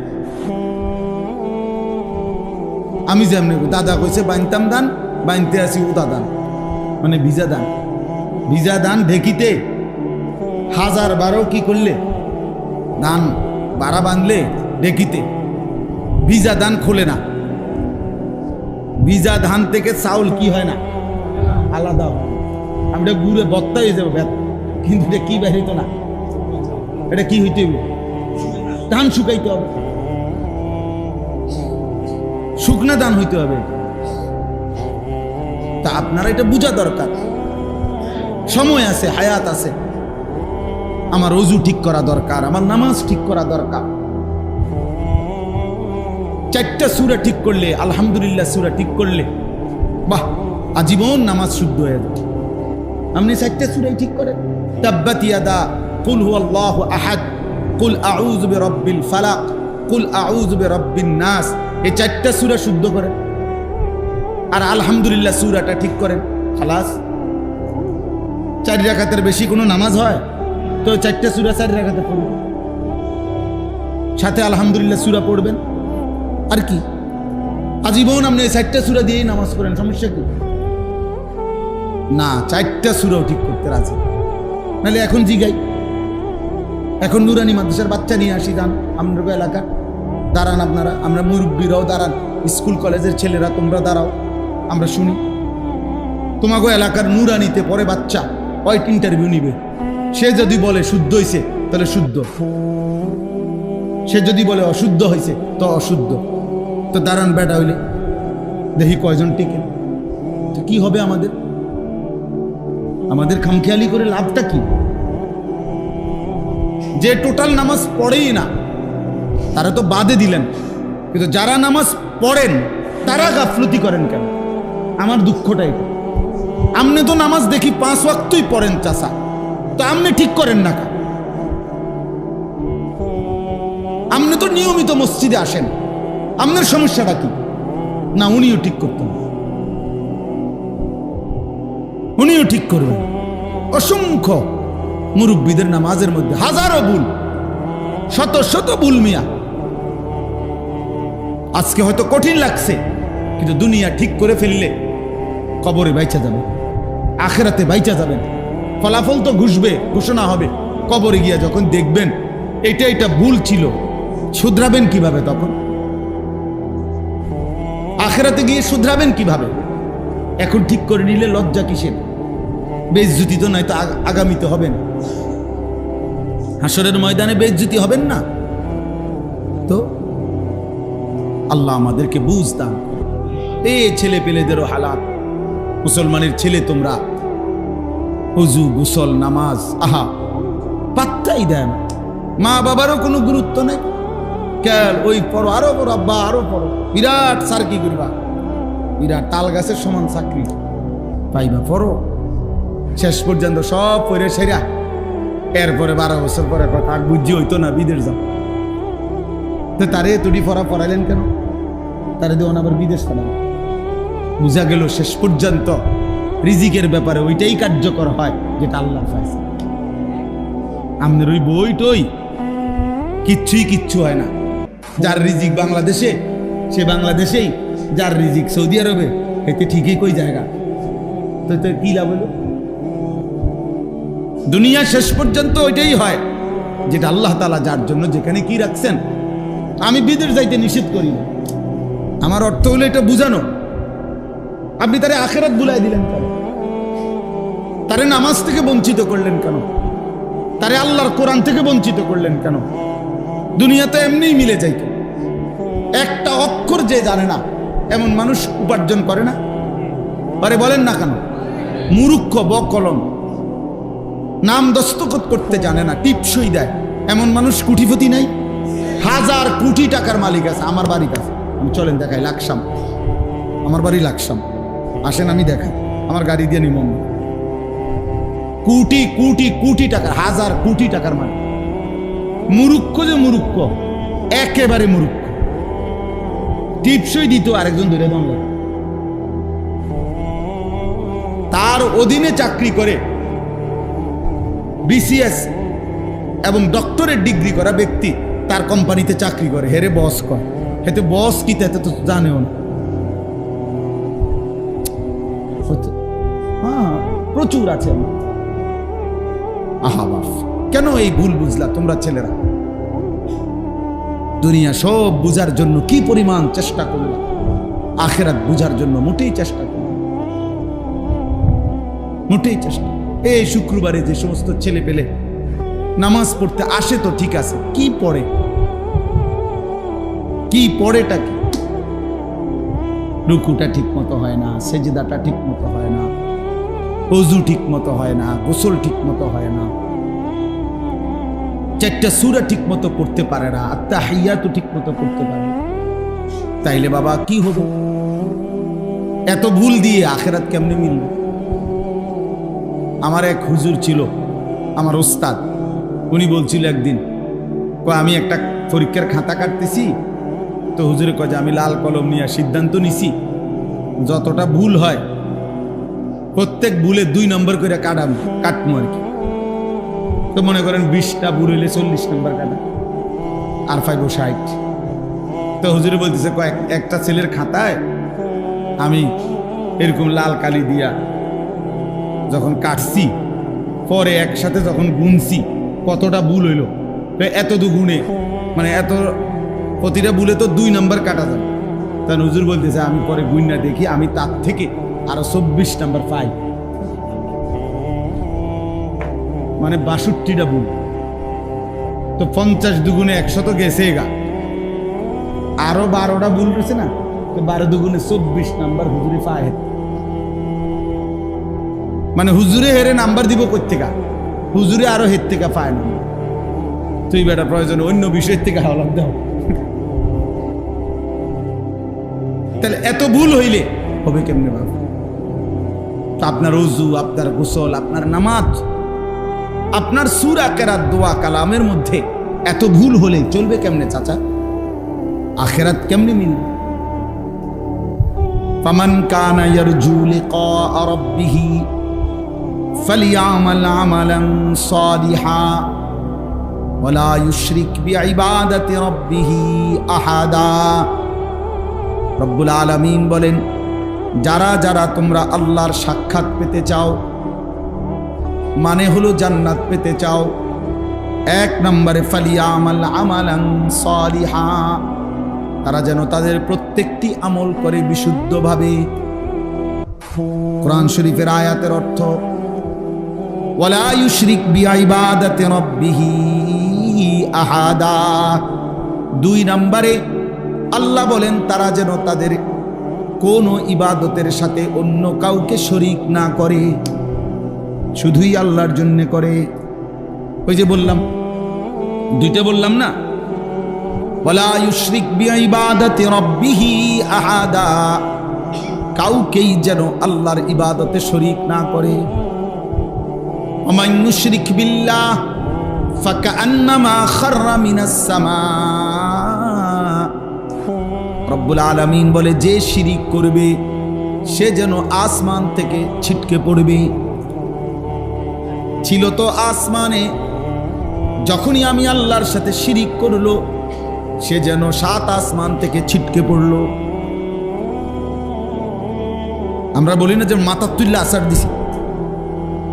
আমি যেমনি দাদা কইছে বাইনতাম দান, বাইনতে আছি উদা দান, মানে ভিজা দান। ভিজা দান ঢেকিতে 1012 কি করলে দান বাড়া বাঁধলে ঢেকিতে ভিজা দান খোলে না। ভিজা ধান থেকে চাউল কি হয় না, আলাদা হয়। আমরা গুড়ে বত্তা হয়ে যাবো, কিন্তু এটা কি বেরিত না, এটা কি হইতে হবে, ধান শুকাইতে হবে, শুকনা ধান হইতে হবে। তা আপনারা এটা বোঝা দরকার। সময় আছে, হায়াত আছে, আমার ওযু ঠিক করা দরকার, আমার নামাজ ঠিক করা দরকার। 4টা সূরা ঠিক করলে, আলহামদুলিল্লাহ সূরা ঠিক করলে, বাহ, আজীবন নামাজ শুদ্ধ হয়ে যাবে। আপনি 4টা সূরাই ঠিক করেন, তাব্বাত ইয়াদা, কুল হুয়াল্লাহু আহাদ, কুল আউযু বিরাব্বিল ফালাক, কুল আউযু বিরাব্বিন নাস, এই 4টা সূরা শুদ্ধ করেন, আর আলহামদুলিল্লাহ সূরাটা ঠিক করেন, খালাস। 4 রাকাতের বেশি কোনো নামাজ হয়? তো 4টা সূরা 4 রাকাতে পড়বেন, সাথে আলহামদুলিল্লাহ সূরা পড়বেন। আর কি, আজীবন আপনি 4টা সূরা দিয়েই নামাজ পড়েন, সমস্যা কি? না, 4টা সূরাও ঠিক করতে রাজি, নাহলে এখন জিগাই, এখন নুরানি মাদ্রাসার বাচ্চা নিয়ে আসি, যান আমাদের এলাকা, দাঁড়ান আপনারা, আমরা মুরব্বীরাও দাঁড়ান, স্কুল কলেজের ছেলেরা তোমরা দাঁড়াও, আমরা শুনি। তোমাকে এলাকার নুরানিতে পরে বাচ্চা ওই ইন্টারভিউ নিবে, সে যদি বলে শুদ্ধ হয়েছে তাহলে শুদ্ধ, সে যদি বলে অশুদ্ধ হয়েছে তো অশুদ্ধ। তো দাঁড়ান বেটা হইলে দেখি কয়জন টিকে, তো কি হবে আমাদের? আমাদের খামখেয়ালি করে লাভটা কি? যে টোটাল নামাজ পড়েই না তারা তো বাদে দিলেন, কিন্তু যারা নামাজ পড়েন তারা গাফলতি করেন কেন? আমার দুঃখটাই, আপনি তো নামাজ দেখি 5 ওয়াক্তই পড়েন চাচা, তো আপনি ঠিক করেন না কেন? আপনি তো নিয়মিত মসজিদে আসেন, আপনার সমস্যাটা কি? না, উনিও ঠিক করতেন, উনিও ঠিক করবেন। অসংখ্য মুরব্বীদের নামাজের মধ্যে হাজারো ভুল, শত শত ভুল মিয়া। আজকে হয়তো কঠিন লাগছে, কিন্তু দুনিয়া ঠিক করে ফেললে কবরে বাইচা যাবে, আখিরাতে বাইচা যাবেন। ফলাফল তো ঘুষবে, ঘোষণা হবে কবরে গিয়া, যখন দেখবেন এটা ভুল ছিল, শুধরাবেন কিভাবে? তখন আখিরাতে গিয়ে শুধরাবেন কিভাবে? এখন ঠিক করে নিলে লজ্জা কিসের? বেইজ্জতি তো নয় তো আগামীতে হবেন, হাসরের ময়দানে বেইজ্জতি হবেন না? তো আল্লাহ আমাদেরকে বুঝ দান। এই ছেলে পেলেদেরও হালাত, মুসলমানের ছেলে তোমরা ওযু গোসল নামাজ আহা পাত্তাই দেন, মা বাবারও কোনো গুরুত্ব নেই। কেন ওই পড়ো, আরো পড়ো আব্বা, আরো পড়ো, বিরাট স্যার কি করবা, বিরাট তাল গাছের সমান চাকরি পাইবা, পড়ো। শেষ পর্যন্ত সব পড়ে সেরা, এরপরে 12 বছর পরে কথা বুঝি হইতো না, বিদেশ যাও। তো তারে তুড়ি পড়াইলেন কেন? তারে দেওয়া আবার বিদেশ ফেলান। বুঝা গেল শেষ পর্যন্ত রিজিকের ব্যাপারে ওইটাই কার্যকর হয় যেটা আল্লাহ পাইছে। আমাদের ওই বইটই কিচ্ছু হয় না। যার রিজিক বাংলাদেশে সে বাংলাদেশেই, যার রিজিক সৌদি আরবে এতে ঠিকই কই জায়গা। তো কি লাভ হলো? দুনিয়া শেষ পর্যন্ত ওইটাই হয় যেটা আল্লাহ তাআলা যার জন্য যেখানে কি রাখছেন। আমি বিদেশ যাইতে নিষেধ করি না, আমার অর্থ হলো এটা বুঝানো। আপনি তারে আখিরাত ভুলাই দিলেন কেন? তারে নামাজ থেকে বঞ্চিত করলেন কেন? তারে আল্লাহর কোরআন থেকে বঞ্চিত করলেন কেন? দুনিয়াতে এমনিই মিলে যাইত। একটা অক্ষর যে জানে না এমন মানুষ উপার্জন করে না পারে, বলেন না কেন? মূর্খ বকলম, নাম দস্তখত করতে জানে না, টিপসই দেয় এমন মানুষ কোটিপতি নাই? হাজার কোটি টাকার মালিক আছে আমার বাড়ির কাছে। আমি চলেন দেখাই, লাকসাম, আমার বাড়ি লাকসাম, আসেন আমি দেখাই, আমার গাড়ি দিয়ে নিমন। কোটি কোটি কোটি টাকার, হাজার কোটি টাকার মালিক। মূর্খ যে মূর্খ, একেবারে মূর্খ। টিপসই দিত আরেকজন ধরে দম লাগে। তার অধীনে চাকরি করে বিসিএস এবং ডক্টরেট ডিগ্রি করা ব্যক্তি তার কোম্পানিতে চাকরি করে, হেরে বস কর। হেতে বস কি তাতে তো জানেও না। হ্যাঁ, প্রচুর আছে। আহা বাপ, কেন এই ভুল বুঝলা তোমরা ছেলেরা? দুনিয়া সব বুঝার জন্য কি পরিমাণ চেষ্টা করলাম, আখিরাত বুঝার জন্য মোটেই চেষ্টা করলাম, মোটেই চেষ্টা। এই শুক্রবারে যে সমস্ত ছেলে পেলে নামাজ পড়তে আসে তো ঠিক আছে, কি পড়ে? কি পড়েটা কি? রুকুটা ঠিক মতো হয় না, সেজদাটা ঠিক মতো হয় না, ওযু ঠিক মতো হয় না, গোসল ঠিক মতো হয় না, চারটা সূরা ঠিক মতো পড়তে পারে না, আত্তাহিয়াতু ঠিক মতো পড়তে পারে না। তাইলে বাবা কি হবে? এত ভুল দিয়ে আখিরাত কেমনে মিলবে? আমার এক হুজুর ছিল, আমার ওস্তাদ, উনি বলছিল একদিন, আমি একটা পরীক্ষার খাতা কাটতেছি তো হুজুরে কয় যে আমি লাল কলম নিয়ে সিদ্ধান্ত নিছি যতটা ভুল হয় প্রত্যেক ভুলে 2 নম্বর করে কাটবো আর কি। তো মনে করেন 20টা ভুল হইলে 40 নম্বর কাটা, আর 5 ও 60। তো হুজুরে বলতেছে একটা ছেলের খাতায় আমি এরকম লাল কালি দিয়া যখন কাটছি, পরে একসাথে যখন গুনছি কতটা ভুল হইল, এত দুগুণে, মানে এত প্রতিটা ভুলে তো 2 নম্বর কাটা যাবে। তখন হুজুর বলতেছে আমি পরে গুইনা দেখি আমি তার থেকে আরো 24 নম্বর পাই, মানে 62টা ভুল। তো 50 দুগুণে 100 তো গেছে গা, আরো 12টা ভুল রয়েছে না, তো 12 দুগুণে 24 নাম্বার হুজুরে পায়। মানে হুজুরে হেরে নাম্বার দিব কই থেকে? হুজুরে আরো হের থেকে পায় না। তুই বেটা প্রয়োজন অন্য বিষয় থেকে হাওলাত দাও। তাহলে এত ভুল হইলে হবে কেমনে বাবা? তো আপনার ওযু, আপনার গোসল, আপনার নামাজ, আপনার সূরা কেরাত, দোয়া কালামের মধ্যে এত ভুল হলে চলবে কেমনে চাচা? আখিরাত কেমনে মিলবে? ফামান কানা ইয়ারজু লিকা রাব্বিহি ফালিয়ামাল আমালান সালিহা ওয়ালা ইউশরিক বিইবাদাতি রাব্বিহি আহাদা। রব্বুল আলামিন বলেন, যারা যারা তোমরা আল্লাহর সাক্ষাৎ পেতে চাও, মানে হলো জান্নাত পেতে চাও, 1 নম্বরে ফালিয়ামাল আমালান সালিহা, তারা যেন তাদের প্রত্যেকটি আমল করে বিশুদ্ধভাবে। কোরআন শরীফের আয়াতের অর্থ ওয়ালা ইউশরিক বিইবাদাতি রাব্বিহি আহাদা। 2 নম্বরে আল্লাহ বলেন তারা যেন তাদের কোনো ইবাদতের সাথে অন্য কাউকে শরীক না করে, শুধুই আল্লাহর জন্য করে। ওই যে বললাম, 2টা বললাম না, ওয়ালা ইউশরিক বিইবাদাতি রাব্বিহি আহাদা, কাউকেই যেন আল্লাহর ইবাদতে শরীক না করে। ওমান ইউশরিক বিল্লাহ ফাকান্নামা খাররা মিনাস সামা। রব্বুল আলামিন বলে, যে শিরিক করবে সে যেন আসমান থেকে ছিটকে পড়বে। ছিল তো আসমানে, যখনই আমি আল্লাহর সাথে শিরিক করলো সে যেন 7 আসমান থেকে ছিটকে পড়লো। আমরা বলি না যে মাথার তুল্লা আসার দিছি,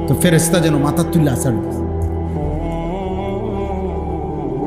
তো ফেরেশতা যেন মাথার তুল্লা আসার দিছে।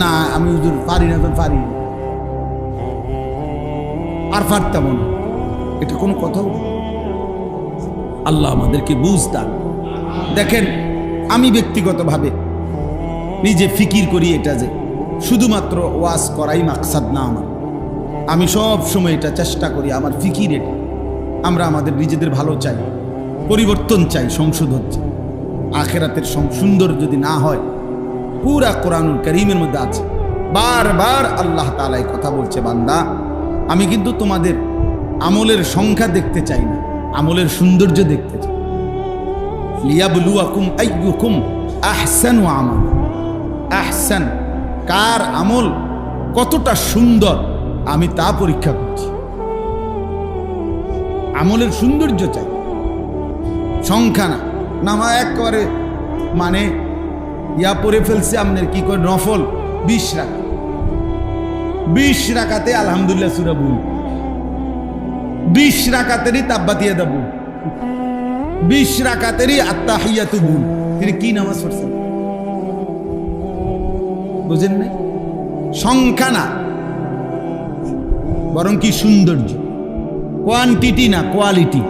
না আমি হুজুর পারি না, তো পারি না, আর পারতাম না, এটা কোনো কথা হলো? আল্লাহ আমাদেরকে বুঝ দান। দেখেন, আমি ব্যক্তিগতভাবে নিজে ফিকির করি এটা যে শুধুমাত্র ওয়াজ করাই মাকসাদ না আমার। আমি সব সময় এটা চেষ্টা করি, আমার ফিকির এটা, আমরা আমাদের নিজেদের ভালো চাই, পরিবর্তন চাই, সংশোধন চাই। আখেরাতের সুন্দর যদি না হয়, পুরা কোরআনুল কারীমের মধ্যে আছে, বারবার আল্লাহ তাআলা এই কথা বলছে, বান্দা আমি কিন্তু তোমাদের আমলের সংখ্যা দেখতে চাই না, আমলের সৌন্দর্য দেখতে চাই। লিয়াবলুয়াকুম আইয়ুকুম আহসানু আমালা, আহসান কার আমল কতটা সুন্দর আমি তা পরীক্ষা করছি। আমলের সৌন্দর্য চাই, সংখ্যা না। নামা একবারে মানে ইয়া পড়ে ফেলছে আপনার কি করে নফল 20 রাকাত, 20 রাকাতে আলহামদুলিল্লাহ সূরা ভুল, 20 রাকাতেরই তাব্বাতিয়া দা ভুল, 20 রাকাতেরই আত্তাহিয়াতু ভুল। তিনি কি নামাজ পড়ছেন বুঝেন নাই? সংখ্যা না, বরং কি সৌন্দর্য, কোয়ান্টিটি না কোয়ালিটি,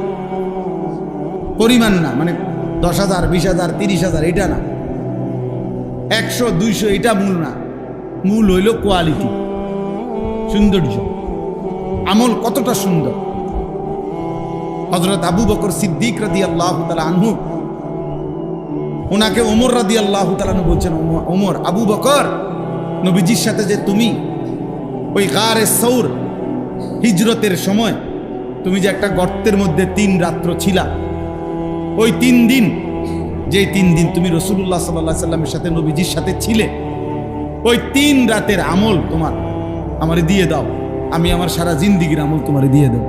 পরিমাণ না, মানে 10,000 20,000 30,000 এটা না, 100 200 এটা মূল না, মূল হইল কোয়ালিটি, সৌন্দর্য, আমল কতটা সুন্দর। হযরত আবু বকর সিদ্দিক রাদিয়াল্লাহু তাআলা আনহু, ওনাকে ওমর রাদিয়াল্লাহু তাআলা আনহু বলছেন, ওমর, আবু বকর, নবীজির সাথে যে তুমি ওই গারে সৌর হিজরতের সময় তুমি যে একটা গর্তের মধ্যে 3 রাত্র ছিলা, ওই 3 দিন, যে 3 দিন তুমি রাসূলুল্লাহ সাল্লাল্লাহু আলাইহি সাল্লামের সাথে নবীজির সাথে ছিলে, ওই 3 রাতের আমল তোমার আমারে দিয়ে দাও, আমি আমার সারা জিন্দেগীর আমল তোমারে দিয়ে দেব।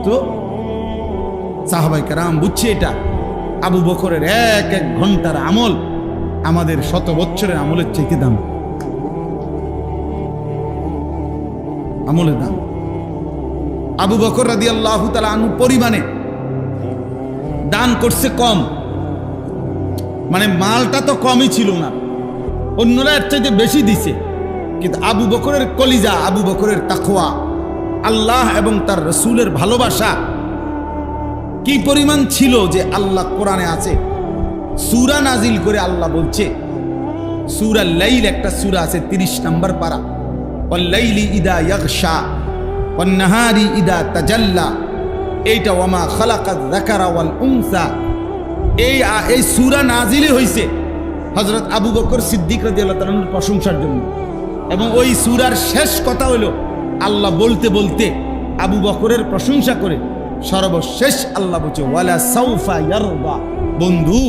তো সাহাবায়ে কেরাম বুঝছে এটা আবু বকরের এক এক ঘন্টার আমল আমাদের 100 বছরের আমলের চাইতে দাম, আমলের দাম। আবু বকর রাদিয়াল্লাহু তাআলা আনহু পরিমাণে দান করছে কম, মানে মালটা তো কমই ছিল না, অন্যরা এর চাইতে বেশি দিছে, কিন্তু আবু বকরের কলিজা, আবু বকরের তাকওয়া, আল্লাহ এবং তার রাসূলের ভালোবাসা কি পরিমাণ ছিল যে আল্লাহ কোরআনে আছে, সূরা নাজিল করে আল্লাহ বলছে, সূরা লাইল একটা সূরা আছে 30 নম্বর পারা, ওয়াল লাইলি ইদা ইয়াগশা ওয়ান নাহারি ইদা তাজাল্লা, এইটা ওয়ামা খালাকাত যাকারা ওয়াল উনসা, এই সূরা নাজিলই হইছে হযরত আবু বকর সিদ্দিক রাদিয়াল্লাহু তাআলার প্রশংসার জন্য। এবং ওই সূরার শেষ কথা হলো আল্লাহ বলতে বলতে আবু বকরের প্রশংসা করে সর্বশেষ আল্লাহ বলছে, ওয়ালা সাউফা ইয়ারদা, বন্ধু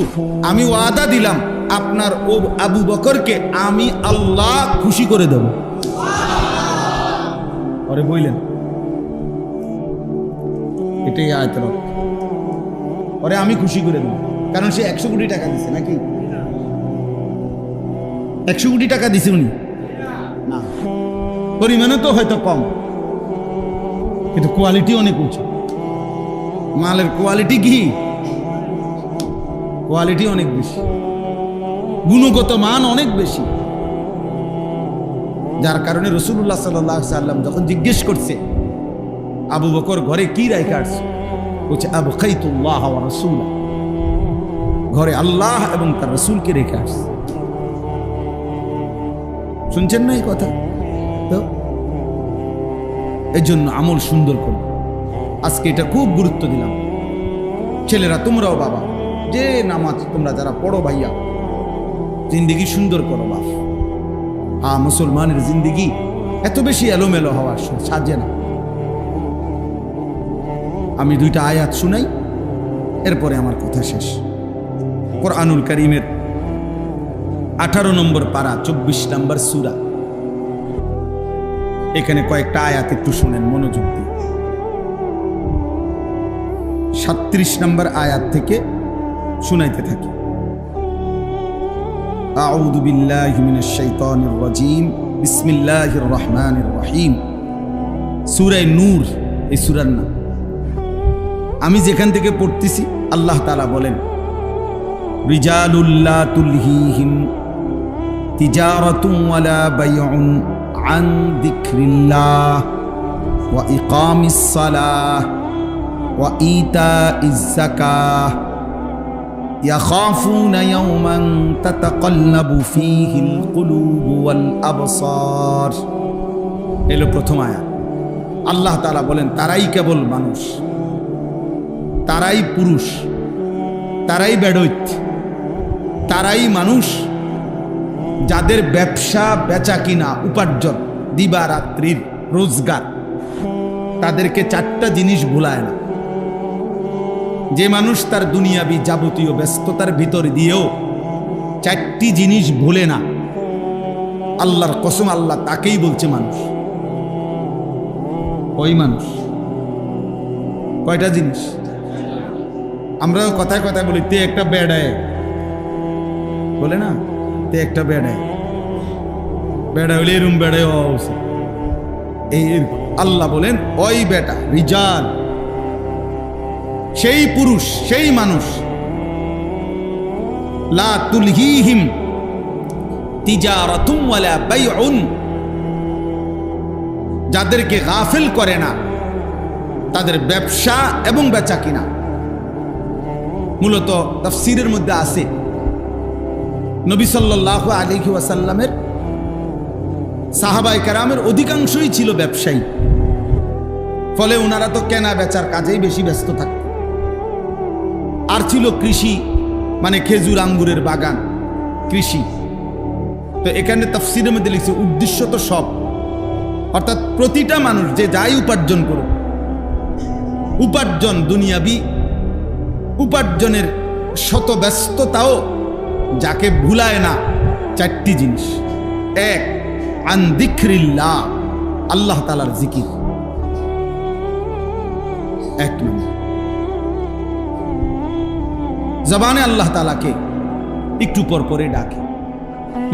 আমি ওয়াদা দিলাম আপনার ও আবু বকরকে আমি আল্লাহ খুশি করে দেব। আরে বললেন এটাই আয়াতের অর্থ, ওরে আমি খুশি করে দেব, কারণ সে 100 কোটি টাকা দিছে নাকি? 100 কোটি টাকা দিছে উনি না, পরিমাণে তো হয়তো কম, কিন্তু কোয়ালিটি অনেক উঁচু। মালের কোয়ালিটি কি? কোয়ালিটি অনেক বেশি, গুণগত মান অনেক বেশি, যার কারণে রাসূলুল্লাহ সাল্লাল্লাহু আলাইহি সাল্লাম যখন জিজ্ঞেস করছে আবু বকর ঘরে কি রাইখা আসছে, বলছে আবকাইতুল্লাহ ওয়া রাসূলা, ঘরে আল্লাহ এবং তার রাসূলকে রেখে আসছে। শুনছেন না এই কথা? তো এই জন্য আমল সুন্দর করো, আজকে এটা খুব গুরুত্ব দিলাম। ছেলেরা তোমরাও বাবা, যে নামাজ তোমরা যারা পড়ো ভাইয়া, জিন্দিগি সুন্দর করো বাপ। মুসলমানের জিন্দিগি এত বেশি এলোমেলো হওয়ার সাজে না। আমি 2টা আয়াত শুনাই, এরপরে আমার কথা শেষ। কোরআনুল কারীমের 18 নম্বর পারা 24 নম্বর সূরা, এখানে কয়েকটা আয়াত একটু শুনেন মনোযোগ দিয়ে। 37 নম্বর আয়াত থেকে শুনাইতে থাকি। আউযু বিল্লাহি মিনাশ শাইতানির রাজীম, বিসমিল্লাহির রহমানির রহিম। সূরা নূর এই সূরার নাম। আমি যেখান থেকে পড়তেছি আল্লাহ তাআলা বলেন, রিজালুল লা তুলহিহিম তিজারাতুন ওয়ালা বাইউন আন যিকরিল্লাহ ওয়া ইকামিস সালাহ ওয়া ইতাইজ যাকাহ ইয়াখাফুনা ইয়াওমান তাতাকাল্লাবু ফীহিল কুলুবু ওয়াল আবসার। এলো প্রথম আয়াত। আল্লাহ তাআলা বলেন তারাই কেবল মানুষ, তারাই পুরুষ, তারাই বেডৈত, তারাই মানুষ যাদের ব্যবসা বেচা কিনা উপার্জন দিবারাত্রির রোজগার তাদেরকে চারটা জিনিস ভুলায় না। যে মানুষ তার দুনিয়াবি যাবতীয় ব্যস্ততার ভিতর দিয়েও চারটি জিনিস ভুলে না, আল্লাহর কসম আল্লাহ তাকেই বলছে মানুষ। ওই মানুষ কয়টা জিনিস? আমরা কথায় কথায় বলি তে একটা বেড়ায়, বলে না তে একটা বেড়ায়, বেড়া হলে এরম বেড়ায় এই আল্লাহ বলেন ওই বেটা রিজাল, সেই পুরুষ, সেই মানুষ লা তুলহিহিম তিজারাতুন ওয়ালা বাইউন, যাদেরকে গাফিল করে না তাদের ব্যবসা এবং বেচা কিনা। মূলত তাফসীরের মধ্যে আছে নবী সাল্লাল্লাহু আলাইহি ওয়াসাল্লামের সাহাবায়ে কেরামের অধিকাংশই ছিল ব্যবসায়ী, ফলে ওনারা তো কেনা বেচার কাজেই বেশি ব্যস্ত থাকত। আর ছিল কৃষি, মানে খেজুর আঙ্গুরের বাগান, কৃষি। তো এখানে তাফসীরের মধ্যে লিখছে উদ্দেশ্য তো সব, অর্থাৎ প্রতিটা মানুষ যে যাই উপার্জন করুক, উপার্জন দুনিয়াবি উপার্জনের শত ব্যস্ততাও যাকে ভুলায় না চারটি জিনিস। এক, আন যিকরিল্লাহ, আল্লাহ তাআলার জিকির। এক নম্বর, জবানে আল্লাহ তাআলাকে একটু পর পরে ডাকে,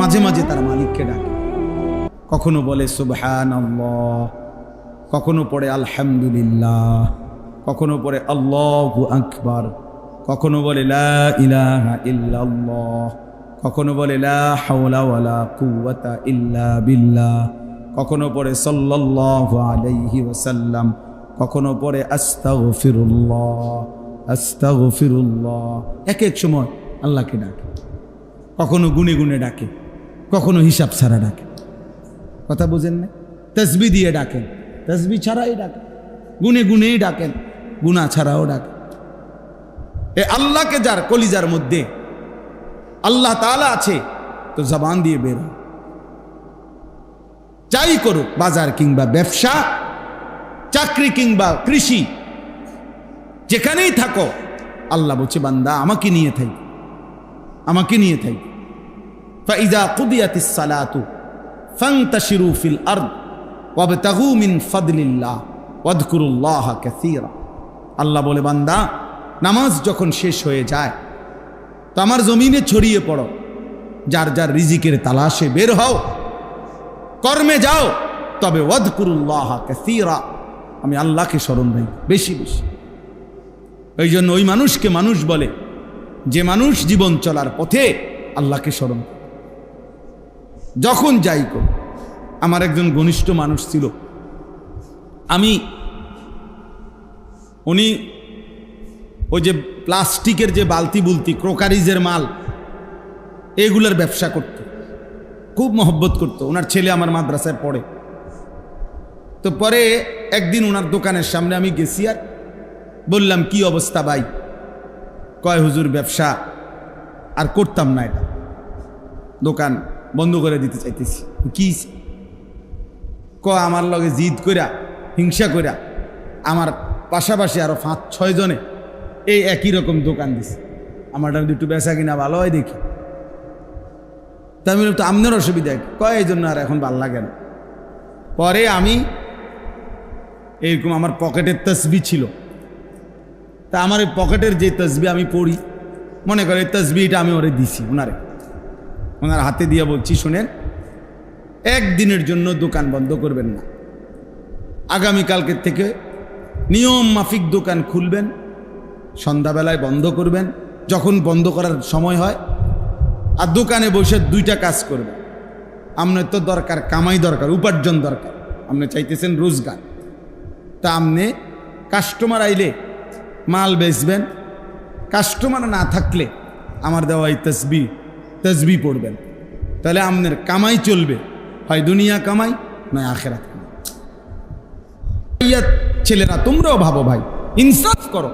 মাঝে মাঝে তার মালিককে ডাকে। কখনো বলে সুবহানাল্লাহ, কখনো পড়ে আলহামদুলিল্লাহ, কখনো পড়ে আল্লাহু আকবার, কখনো বলে লা ইলাহা ইল্লাল্লাহ, কখনো বলে লা হাওলা ওয়ালা কুওয়াতা ইল্লা বিল্লাহ, কখনো পড়ে সাল্লাল্লাহু আলাইহি ওয়াসাল্লাম, কখনো পড়ে আস্তাগফিরুল্লাহ আস্তাগফিরুল্লাহ। এক এক সময় আল্লাহকে ডাকে, কখনো গুনে গুনে ডাকে, কখনো হিসাব ছাড়া ডাকে। কথা বুঝেন না? তাসবিহ দিয়ে ডাকেন, তাসবিহ ছাড়াই ডাকেন, গুনে গুনেই ডাকেন, গুনাহ ছাড়াও ডাকেন। এ আল্লাহকে যার কলিজার মধ্যে আল্লাহ তাআলা আছে, তো জবান দিয়ে বের হয়। যাই করুক, বাজার কিংবা ব্যবসা, চাকরি কিংবা কৃষি, যেখানেই থাকো, আল্লাহ বলছে বান্দা আমাকে নিয়ে থাই, আমাকে নিয়ে থাই। ফাইযা কুদিয়াতিস সালাতু ফান্তাশিরু ফিল আরদ ওয়াবতাগু মিন ফাদলিল্লাহ ওয়াযকুরুল্লাহা কাসীরা। আল্লাহ বলে বান্দা নামাজ যখন শেষ হয়ে যায় তো আমার জমিনে ছড়িয়ে পড়ো, যার যার রিজিকের তালাশে বের হও, কর্মে যাও, তবে ওয়াযকুরুল্লাহা কাসীরা, আমি আল্লাহকে স্মরণ রাখি বেশি বেশি। ওই জন্য ওই মানুষকে মানুষ বলে যে মানুষ জীবন চলার পথে আল্লাহকে স্মরণ। যখন যাই কর, আমার একজন ঘনিষ্ঠ মানুষ ছিল, উনি ওই যে প্লাস্টিকের যে বালতি বুলতি, ক্রোকারিজের মাল, এগুলোর ব্যবসা করত, খুব মহব্বত করত। ওনার ছেলে আমার মাদ্রাসায় পড়ে। তো পরে একদিন ওনার দোকানের সামনে আমি গেছি, আর বললাম কি অবস্থা ভাই? কয় হুজুর ব্যবসা আর করতাম না, এটা দোকান বন্ধ করে দিতে চাইতেছি। কি আমার লগে জিদ কইরা, হিংসা কইরা, আমার পাশাপাশি আরো 5-6 জনে এই একই রকম দোকান দিছে, আমারটা একটু বেচা কিনা ভালো হয় দেখি। তা আমি তো আপনার অসুবিধা কয়, এই জন্য আর এখন ভাল লাগে না। পরে আমি এইরকম আমার পকেটের তসবিহ ছিল, তা আমার এই পকেটের যে তসবিহ আমি পড়ি, মনে করে এই তসবিহটা আমি ওরে দিছি, ওনার হাতে দিয়ে বলছি শোনেন, একদিনের জন্য দোকান বন্ধ করবেন না, আগামীকালকের থেকে নিয়ম মাফিক দোকান খুলবেন, সন্ধ্যাবেলায় বন্ধ করবেন, যখন বন্ধ করার সময় হয় আর দোকানে বসে দুইটা কাজ করবে। আপনার তো দরকার কামাই, দরকার উপার্জন দরকার, আপনি চাইতেছেন রোজগার। তা আপনি কাস্টমার আইলে মাল বেচবেন, কাস্টমার না থাকলে আমার দেওয়া এই তসবি পড়বেন। তাহলে আপনার কামাই চলবে, হয় দুনিয়া কামাই নয় আখেরাত কামাই। ছেলেরা তোমরাও ভাবো ভাই, ইনসাফ করো,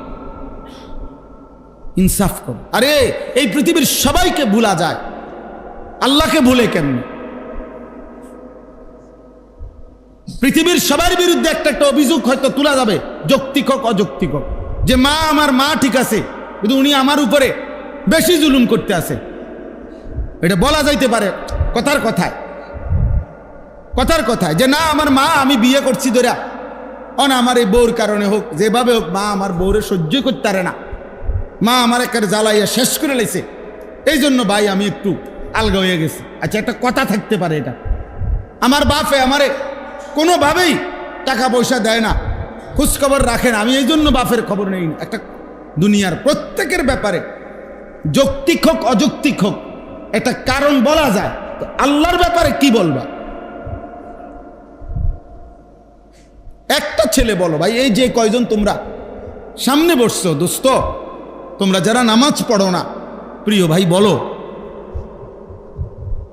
ইনসাফ করো। আরে এই পৃথিবীর সবাইকে ভুলা যায়, আল্লাহকে ভুলে কেমন? পৃথিবীর সবার বিরুদ্ধে একটা একটা অভিযোগ হয়তো তোলা যাবে, যৌক্তিক হোক অযৌক্তিক হোক, যে মা আমার মা ঠিক আছে কিন্তু উনি আমার উপরে বেশি জুলুম করতে আছে, এটা বলা যাইতে পারে কথার কথায় যে না আমার মা, আমি বিয়ে করছি ধরা না আমার এই বউর কারণে হোক, যেভাবে হোক মা আমার বউরে সহ্য করতে পারে না, মা আমার একেবারে জ্বালাইয়া শেষ করে লাইছে, এই জন্য ভাই আমি একটু আলগা হয়ে গেছি। আচ্ছা একটা কথা থাকতে পারে, এটা আমার বাপে আমারে কোনোভাবেই টাকা পয়সা দেয় না, খোঁজখবর রাখে না, আমি এই জন্য বাপের খবর নেই। একটা দুনিয়ার প্রত্যেকের ব্যাপারে যৌক্তিক হোক অযৌক্তিক হোক একটা কারণ বলা যায়, তো আল্লাহর ব্যাপারে কি বলবা? একটা ছেলে বলো ভাই, এই যে কয়জন তোমরা সামনে বসছো দোস্ত, তোমরা যারা নামাজ পড়ো না, প্রিয় ভাই বলো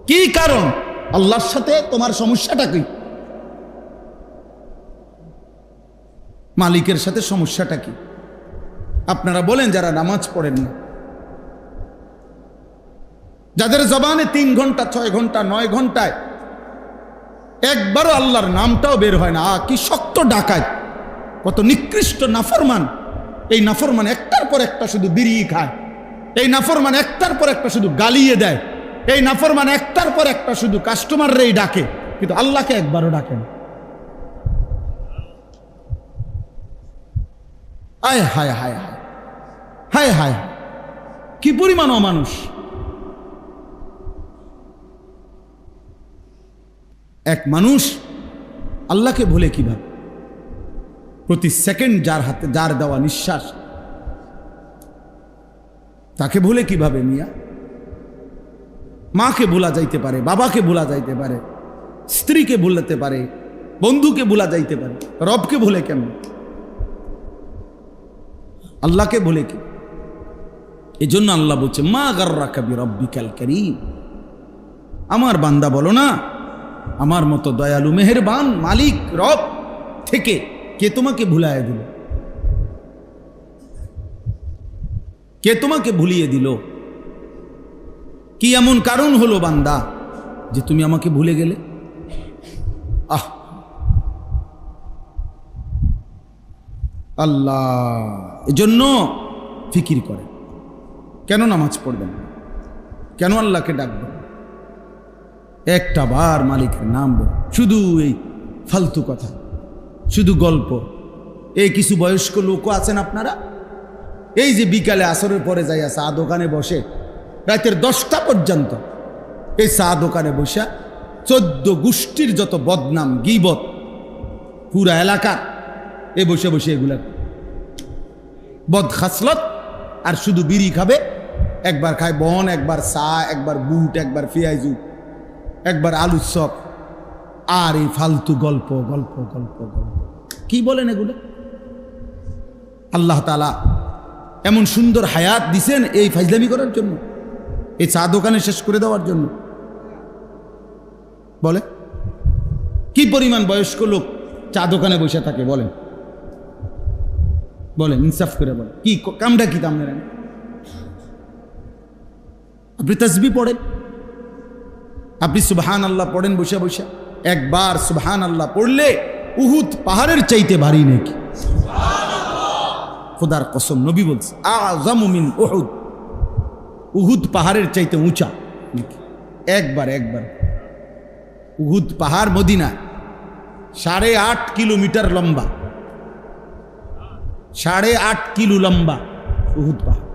কি কারণ? আল্লাহর সাথে তোমার সমস্যাটা কি? মালিকের সাথে সমস্যাটা কি? আপনারা বলেন যারা নামাজ পড়েন না, যাদের জবানে 3 ঘন্টা 6 ঘন্টা 9 ঘন্টায় একবারও আল্লাহর নামটাও বের হয় না, কি শক্ত ডাকায়, কত নিকৃষ্ট নাফরমান। এই নাফরমান একটার পর একটা শুধু বিড়ি খায়, এই নাফরমান একটার পর একটা শুধু গালিয়ে দেয়, এই নাফরমান একটার পর একটা শুধু কাস্টমাররেই ডাকে, কিন্তু আল্লাহকে একবারও ডাকে না। হায় হায় হায় হায় হায় হায়, কি পরিমাণ অমানুষ! এক মানুষ আল্লাহকে ভুলে কিভাবে? প্রতি সেকেন্ড যার দেওয়া নিঃশ্বাস, তাকে ভুলে কিভাবে মিয়া? মাকে ভোলা যাইতে পারে, বাবাকে ভোলা যাইতে পারে, স্ত্রীকে ভুলতে পারে, বন্ধুকে ভোলা যাইতে পারে, রবকে ভুলে কেমন? আল্লাহকে ভুলে কি? এই জন্য আল্লাহ বলছে মা গাররাকা বিরব্বিকাল কারীম। আমার বান্দা বলো না, আমার মতো দয়ালু মেহেরবান মালিক রব থেকে কে তোমাকে ভুলাইয়া দিল? কে তোমাকে ভুলিয়ে দিল? কি এমন কারণ হলো বান্দা যে তুমি আমাকে ভুলে গেলে? আল্লাহ এজন্য ফিকির করে, কেন নামাজ পড়বেন, কেন আল্লাহকে ডাকবেন, একটা বার মালিকের নাম বল, শুধু এই ফালতু কথা, শুধু গল্প। এই কিছু বয়স্ক লোকও আছেন আপনারা, এই যে বিকালে আসরের পরে যাইয়া চা দোকানে বসে রাতের 10টা পর্যন্ত এই চা দোকানে বসে 14 গোষ্ঠীর যত বদনাম গীবত পুরা এলাকা এ বসে বসে এগুলা বদ খাসলত, আর শুধু বিড়ি খাবে, একবার খায় বন, একবার চা, একবার বুট, একবার পেঁয়াজু, একবার আলুর চপ, আর এই ফালতু গল্প গল্প গল্প গল্প। কি বলেন এগুলো? আল্লাহ তাআলা এমন সুন্দর হায়াত দিছেন এই ফাজলামি করার জন্য, এই চা দোকানে শেষ করে দেওয়ার জন্য? বলে কি পরিমাণ বয়স্ক লোক চা দোকানে বসে থাকে? বলেন বলেন, ইনসাফ করে বলেন, কি কামটা কি? তামনে আপনি তাসবিহ পড়েন, আপনি সুবহানাল্লাহ পড়েন বসে বসে, একবার সুবহানাল্লাহ পড়লে উহুদ পাহাড়ের চাইতে ভারী নাকি? খোদার কসম, নবী বলছে আযমু মিন উহুদ, উহুদ পাহাড়ের চাইতে উঁচা নাকি? একবার উহুদ পাহাড় মদিনা 8.5 কিলোমিটার লম্বা, 8.5 কিলো লম্বা উহুদ পাহাড়।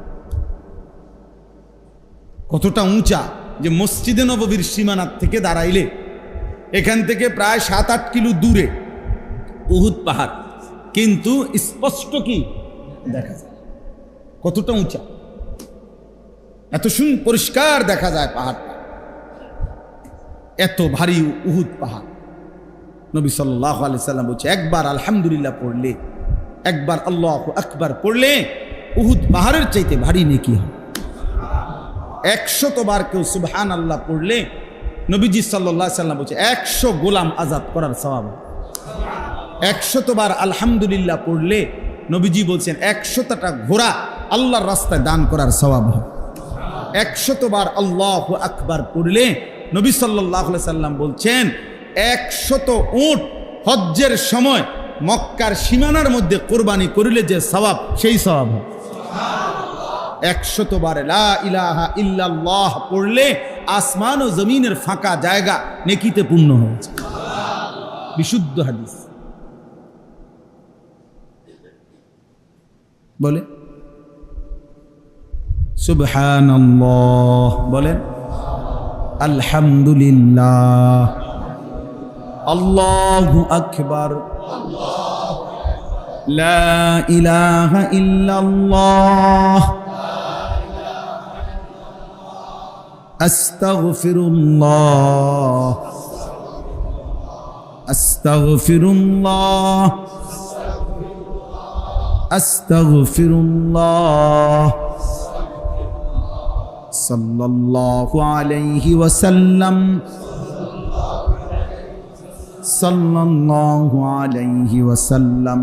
কতটা উঁচা যে মসজিদে নববীর সীমানার থেকে দাঁড়াইলে এখান থেকে প্রায় 7-8 কিলো দূরে উহুদ পাহাড়, কিন্তু স্পষ্ট কি দেখা যায় কতটা উঁচা। এত পরিষ্কার দেখা যায় পাহাড়টা, এত ভারী উহুদ পাহাড়। নবী সাল্লাল্লাহু আলাইহি সাল্লাম বলছে, একবার আলহামদুলিল্লাহ পড়লে, একবার আল্লাহু আকবার পড়লে উহুদ পাহাড়ের চাইতে ভারী নেকি হয়। 100 বার কেউ সুবহানাল্লাহ পড়লে নবীজি সাল্লাল্লাহু আলাইহি সাল্লাম বলছে 100 গোলাম আজাদ করার সওয়াব। 100 বার আলহামদুলিল্লাহ পড়লে নবীজি বলছেন 100টা ঘোড়া আল্লাহর রাস্তায় দান করার সওয়াব হয়। 100 বার আল্লাহু আকবার পড়লে নবী সাল্লাল্লাহু আলাইহি সাল্লাম বলছেন 100 উট হজ্জের সময় মক্কার সীমানার মধ্যে কোরবানি করিলে যে সওয়াব, সেই সওয়াব হয়। 100 বার লা ইলাহা ইল্লাল্লাহ পড়লে আসমান ও জমিনের ফাঁকা জায়গা নেকিতে পূর্ণ হয়েছে। বিশুদ্ধ হাদিস। বলে সুবহানাল্লাহ, বলেন আলহামদুলিল্লাহ, আল্লাহু আকবার, লা ইলাহা ইল্লাল্লাহ, আস্তাগফিরুল্লাহ, আস্তাগফিরুল্লাহ, আস্তাগফিরুল্লাহ, সাল্লাল্লাহু আলাইহি ওয়াসাল্লাম, সাল্লাল্লাহু আলাইহি ওয়াসাল্লাম।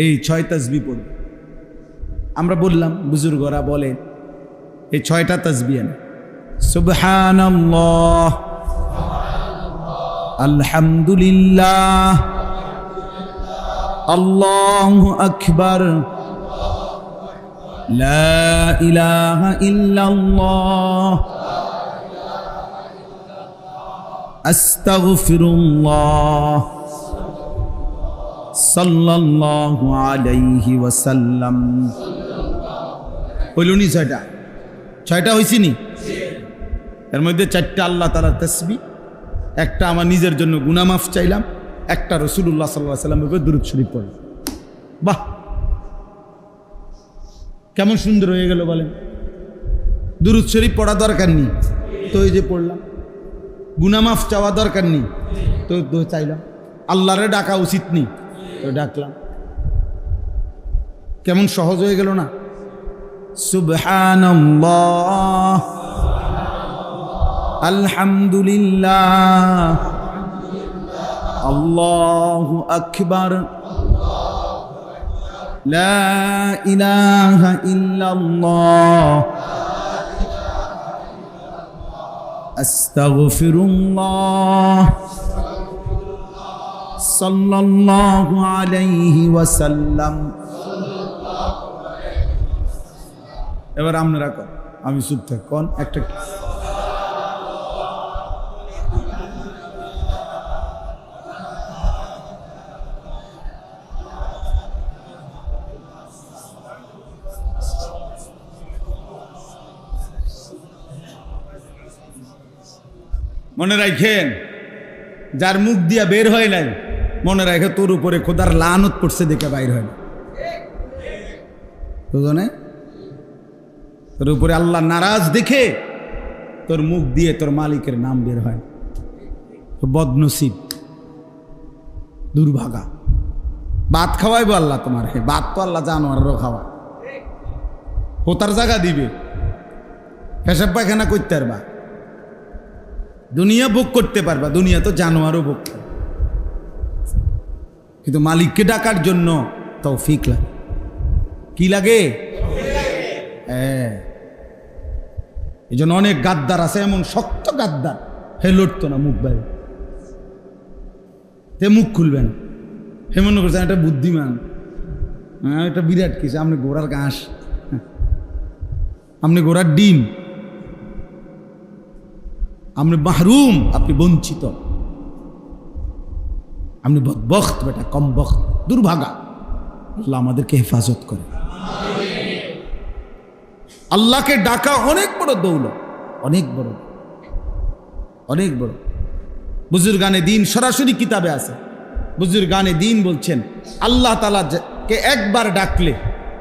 এই 6 তাসবিহ পড়ব। আমরা বললাম, বুজুর্গরা বলে এই 6টা তাসবিহ না, সুবহানাল্লাহ, আলহামদুলিল্লাহ, আল্লাহু আকবার, লা ইলাহা ইল্লাল্লাহ, আস্তাগফিরুল্লাহ, সাল্লাল্লাহু আলাইহি ওয়াসাল্লাম। হইলনি 6টা হইছি নি? এর মধ্যে 4টা আল্লাহ তাআলার তাসবিহ, একটা আমার নিজের জন্য গুনাহ মাফ চাইলাম, একটা রাসূলুল্লাহ সাল্লাল্লাহু আলাইহি ওয়াসাল্লামের উপর দুরূদ শরীফ পড়লাম। বাহ, কেমন সুন্দর হয়ে গেল বলেন। দুরূদ শরীফ পড়া দরকার নেই তো এই যে পড়লাম, গুনাহ মাফ চাওয়া দরকার নেই তো চাইলাম, আল্লাহরে ডাকা উচিত নেই তো ডাকলাম। কেমন সহজ হয়ে গেল না? সুবহানাল্লাহ, আলহামদুলিল্লাহ, আল্লাহু আকবার, লা ইলাহা ইল্লাল্লাহ, আস্তাগফিরুল্লাহ, সাল্লাল্লাহু আলাইহি ওয়াসাল্লাম। এবার আপনারা কন, আমি চুপ থাক, কন একটা। মনে রাখেন, যার মুখ দিয়া বের হয় নাই, মনে রাখে তোর উপরে খোদার লানত পড়ছে দেখে বাইর হয় না। বুঝনে? তোর উপরে আল্লাহ নারাজ দেখে তোর মুখ দিয়ে তোর মালিকের নাম বের হয়। তো বদনসিব, দুর্ভাগা। ভাত খাওয়াইবো আল্লাহ তোমার, ভাত তো আল্লাহ জানোয়ারেরও খাওয়ায়, হোতার জায়গা দিবে, পেশাব পায়খানা করতে পারবা, দুনিয়া ভোগ করতে পারবা, দুনিয়া তো জানোয়ারও ভোগ করে, কিন্তু মালিককে ডাকার জন্য তৌফিক লাগে। কি লাগে? হ্যাঁ, এই জন্য অনেক গাদ্দার আছে, এমন শক্ত গাদ্দার, হে লড়তো না মুখ বাইরে, তে মুখ খুলবেন, হে মনে করছেন এটা বুদ্ধিমান, হ্যাঁ এটা বিরাট কিছু, আপনি ঘোড়ার ঘাস, আপনি ঘোড়ার ডিম, আপনি মাহরুম, আপনি বঞ্চিত, আপনি বদবখত, বেটা কম বখত, দুর্ভাগা। আল্লাহ আমাদেরকে হেফাজত করে। আল্লাহকে ডাকা অনেক বড় দৌলত, অনেক বড়, অনেক বড়। বুজুর্গানে দিন সরাসরি কিতাবে আছে, বুজুর্গানে দিন বলছেন আল্লাহ তাআলা কে একবার ডাকলে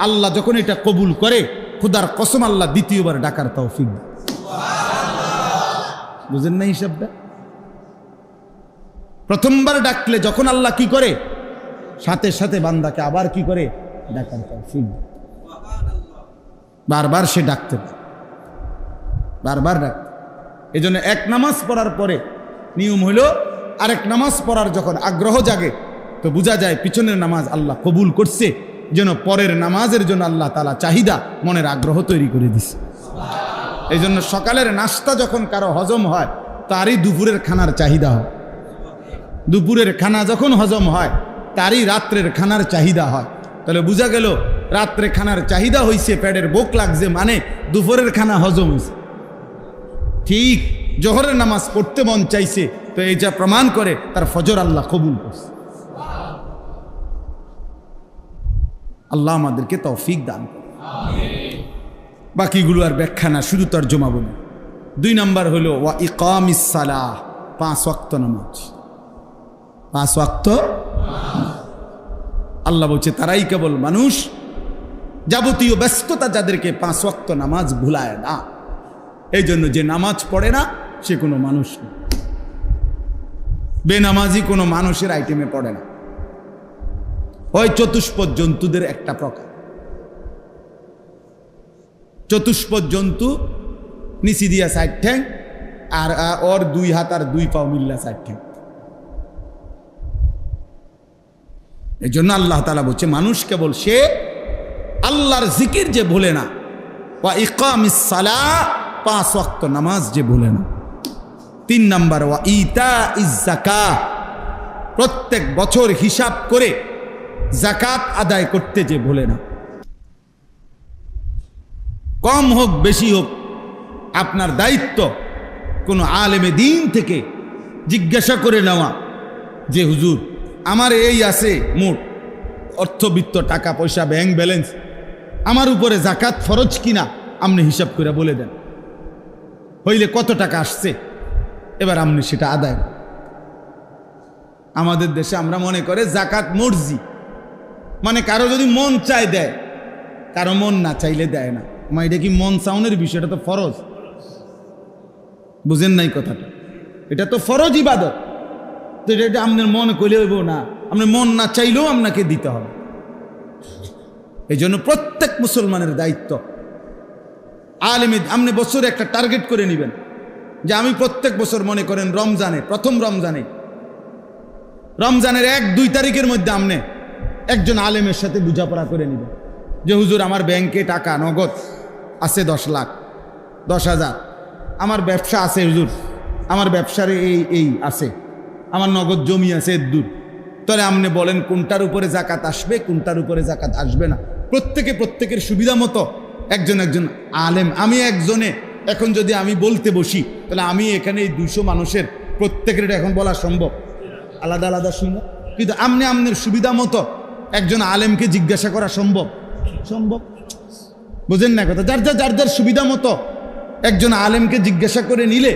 আল্লাহ যখন এটা কবুল করে, খুদার কসম আল্লাহ দ্বিতীয়বার ডাকার তৌফিক দেয়। বুঝেন না হিসাবটা? প্রথমবার ডাকলে যখন আল্লাহ কি করে, সাথে সাথে বান্দাকে আবার কি করে, ডাকার তৌফিক দেয়। বারবার সে ডাকতে পারে, বারবার ডাকতে। এই জন্য এক নামাজ পড়ার পরে নিয়ম হইল, আরেক নামাজ পড়ার যখন আগ্রহ জাগে তো বোঝা যায় পিছনের নামাজ আল্লাহ কবুল করছে, যেন পরের নামাজের জন্য আল্লাহ তাআলা চাহিদা, মনের আগ্রহ তৈরি করে দিছে। এই জন্য সকালের নাস্তা যখন কারো হজম হয়, তারই দুপুরের খানার চাহিদা হয়। দুপুরের খানা যখন হজম হয়, তারই রাত্রের খানার চাহিদা হয়। তাহলে বোঝা গেল রাত্রে খানার চাহিদা হইছে, পেটের ভোক লাগছে, মানে দুপুরের খানা হজম হয়েছে। ঠিক জোহরের নামাজ পড়তে মন চাইছে, তো এই যা প্রমাণ করে তার ফজর আল্লাহ কবুল করছে। আল্লাহ আমাদেরকে তৌফিক দান করে। বাকিগুলো আর ব্যাখ্যা না, শুধু তর্জমা বলি। 2 নাম্বার হলো ওয়া ইকামিস সালাহ, 5 ওয়াক্ত নামাজ। 5 ওয়াক্ত আল্লাহ বলছে তারাই কেবল মানুষ, যাবতীয় ব্যস্ততা যাদেরকে 5 ওয়াক্ত নামাজ ভুলায় না। এই জন্য যে নামাজ পড়ে না সে কোনো মানুষ না। বেনামাজি কোনো মানুষের আইটেমে পড়ে না। ওই চতুষ্পদ জন্তুদের একটা প্রকার। চতুষ্পদ জন্তু নিচি দিয়া 4 ঠ্যাং, আর ওর 2 হাত আর 2 পাও মিল্লা 4 ঠ্যাং। এই জন্য আল্লাহ তাআলা বলছে মানুষ কেবল সে আল্লাহর জিকির যে ভুলে না, ওয়া ইকামিস সালাহ, 5 ওয়াক্ত নামাজ যে ভুলে না। 3 নাম্বার ওয়া ইতাইজ যাকাত, প্রত্যেক বছর হিসাব করে যাকাত আদায় করতে যে ভুলে না। কম হোক বেশি হোক, আপনার দায়িত্ব কোনো আলেমে দ্বীন থেকে জিজ্ঞাসা করে নেওয়া যে হুজুর আমার এই আছে মোট অর্থবিত্ত, টাকা পয়সা, ব্যাংক ব্যালেন্স, আমার উপরে যাকাত ফরজ কিনা আপনি হিসাব করে বলে দেন। হইলে কত টাকা আসছে, এবার আপনি সেটা আদায়। আমাদের দেশে আমরা মনে করে যাকাত মর্জি, মানে কারো যদি মন চায় দেয়, কারো মন না চাইলে দেয় না। এটা কি মন চাউনের বিষয়? এটা তো ফরজ। বুঝেন নাই কথাটা? এটা তো ফরজ ইবাদত। তো এটা আপনার মন কইলে হইব না, আপনার মন না চাইলেও আপনাকে দিতে হবে। এই জন্য প্রত্যেক মুসলমানের দায়িত্ব, আলেমে আপনি বছরে একটা টার্গেট করে নেবেন যে আমি প্রত্যেক বছর, মনে করেন রমজানে, প্রথম রমজানের 1-2 তারিখের মধ্যে আপনি একজন আলেমের সাথে বোঝাপড়া করে নেবেন যে হুজুর আমার ব্যাংকে টাকা নগদ আছে 10 লাখ, 10,000, আমার ব্যবসা আছে হুজুর, আমার ব্যবসার এই আছে, আমার নগদ জমি আছে দূর। তাহলে আপনি বলেন কোনটার উপরে যাকাত আসবে, কোনটার উপরে যাকাত আসবে না। প্রত্যেকের সুবিধা মতো একজন আলেম। আমি একজনে এখন যদি আমি বলতে বসি, তাহলে আমি এখানে এই 200 মানুষের প্রত্যেকের এখন বলা সম্ভব, আলাদা আলাদা শুনবো। কিন্তু আপনার সুবিধা মতো একজন আলেমকে জিজ্ঞাসা করা সম্ভব? বুঝেন না কথা? যার সুবিধা মতো একজন আলেমকে জিজ্ঞাসা করে নিলে,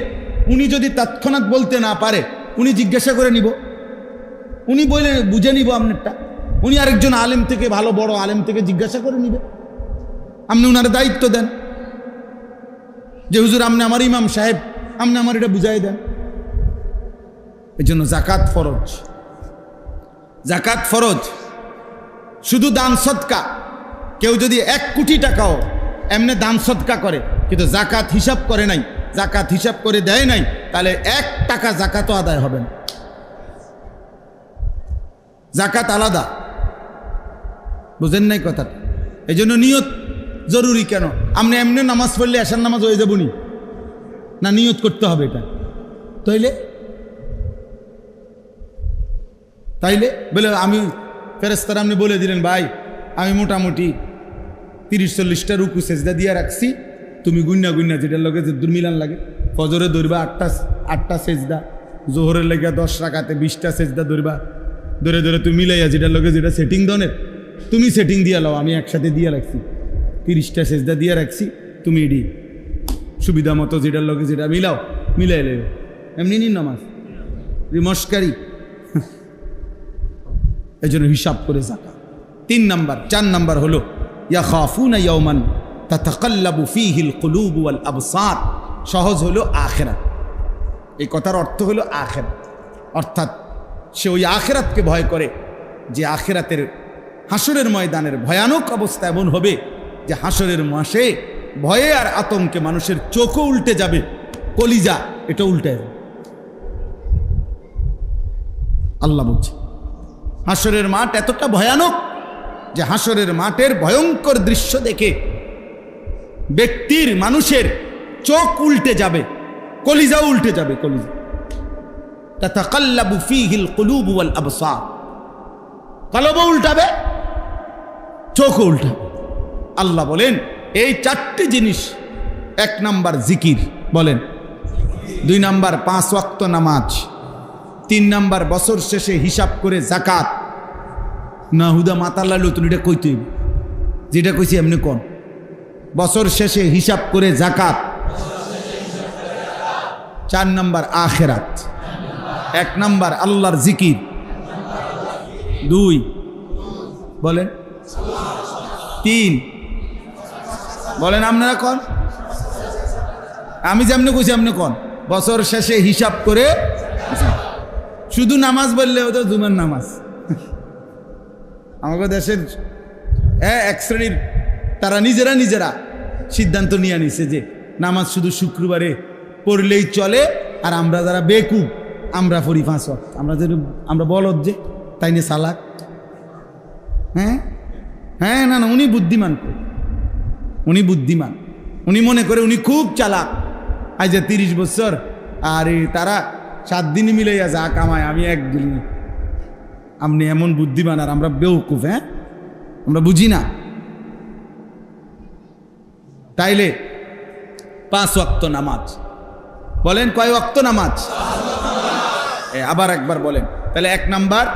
উনি যদি তৎক্ষণাৎ বলতে না পারে, উনি জিজ্ঞাসা করে নিব, উনি বলে বুঝে নিব আপনারটা। উনি আরেকজন আলেম থেকে, ভালো বড় আলেম থেকে জিজ্ঞাসা করে নিবে। আপনি উনার দায়িত্ব দেন যে হুজুর আপনি আমার ইমাম সাহেব, আপনি আমার এটা বুঝাই দেন। এই জন্য যাকাত ফরজ। শুধু দান সদকা, কেউ যদি 1 কোটি টাকাও এমনি দান সদকা করে কিন্তু যাকাত হিসাব করে নাই, যাকাত হিসাব করে দেয় নাই, তাহলে 1 টাকা যাকাতও আদায় হবে না। যাকাত আলাদা। বুঝেন নাই কথাটা? এই জন্য নিয়ত জরুরি। কেন? আপনি এমনি নামাজ পড়লে এশার নামাজ হয়ে যাবনি না, নিয়ত করতে হবে এটা। তাইলে বলে আমি ফেরেশতারা আপনি বলে দিলেন ভাই আমি মোটামুটি 30-40টা রুকু সেজদা দিয়ে রাখছি, তুমি গুন্না যেটার লগে যে দুর্মিলান লাগে, ফজরে ধরবা 8টা সেজদা, জোহরের লেগে 10 রাকাতে 20টা সেজদা ধরবা, ধরে তুমি মিলাইয়া যেটার লগে যেটা সেটিং দনের তুমি সেটিং দিয়ে লাও, আমি একসাথে দিয়ে রাখছি 30টা সেজদা দিয়ে রাখছি, তুমি এডি সুবিধা মতো যেটার লগে যেটা মিলাই লেবে, এমনি নিন নামাজ মস্কারি। এই জন্য হিসাব করে যাকাত 3 নাম্বার। 4 নাম্বার হলো ইয়াখাফুনা ইয়াওমান তাতাকাল্লাবু ফীহিল কুলুবু ওয়াল আবসার। সহজ হলো আখিরাত। এই কথার অর্থ হলো আখিরাত, অর্থাৎ সে ওই আখিরাতকে ভয় করে যে আখিরাতের হাসরের ময়দানের ভয়ানক অবস্থা এমন হবে যে হাসরের মাসে ভয়ে আর আতঙ্কে মানুষের চোখও উল্টে যাবে, কলিজা এটা উল্টে যাবে। আল্লাহ বলছে হাসরের মাঠ এতটা ভয়ানক যে হাসরের মাঠের ভয়ঙ্কর দৃশ্য দেখে ব্যক্তির মানুষের চোখ উল্টে যাবে, কলিজা উল্টে যাবে, কলিজা। তাতাকাল্লাবু ফীহিল কুলুবু ওয়াল আবসার, কলবও উল্টাবে, চোখও উল্টাবে। আল্লাহ বলেন এই চারটি জিনিস, 1 নাম্বার জিকির বলেন, 2 নাম্বার 5 ওয়াক্ত নামাজ, 3 নাম্বার বছর শেষে হিসাব করে জাকাত। না হুদা মাতাল্লা নতুন এটা কইতে, যেটা কইছি এমনি কোন, বছর শেষে হিসাব করে জাকাত। 4 নাম্বার আখিরাত, 1 নাম্বার আল্লাহর জিকির, 2 বলেন, 3 বলেন, আপনারা কোন? আমি যেমনি কইছি আপনি কোন, বছর শেষে হিসাব করে। শুধু নামাজ বললে হতো জুমার নামাজ। আমাকে দেশের এক শ্রেণীর তারা নিজেরা সিদ্ধান্ত নিয়ে নিছে যে নামাজ শুধু শুক্রবারে পড়লেই চলে, আর আমরা যারা বেকুব আমরা পড়ি 5 ওয়াক্ত। আমরা বলদ যে তাই নিয়ে সালাক। হ্যাঁ না, উনি বুদ্ধিমান, উনি বুদ্ধিমান, উনি মনে করে উনি খুব চালাক। আজ 30 বছর আর তারা 7 দিনই মিলাইয়া যা কামায়, আমি 1 দিন। আপনি এমন বুদ্ধিমান আর আমরা বেউকুফ। আমরা বুঝি না। তাইলে 5 ওয়াক্ত নামাজ বলেন, কয় ওয়াক্ত নামাজ? আবার একবার বলেন। তাহলে 1 নাম্বার,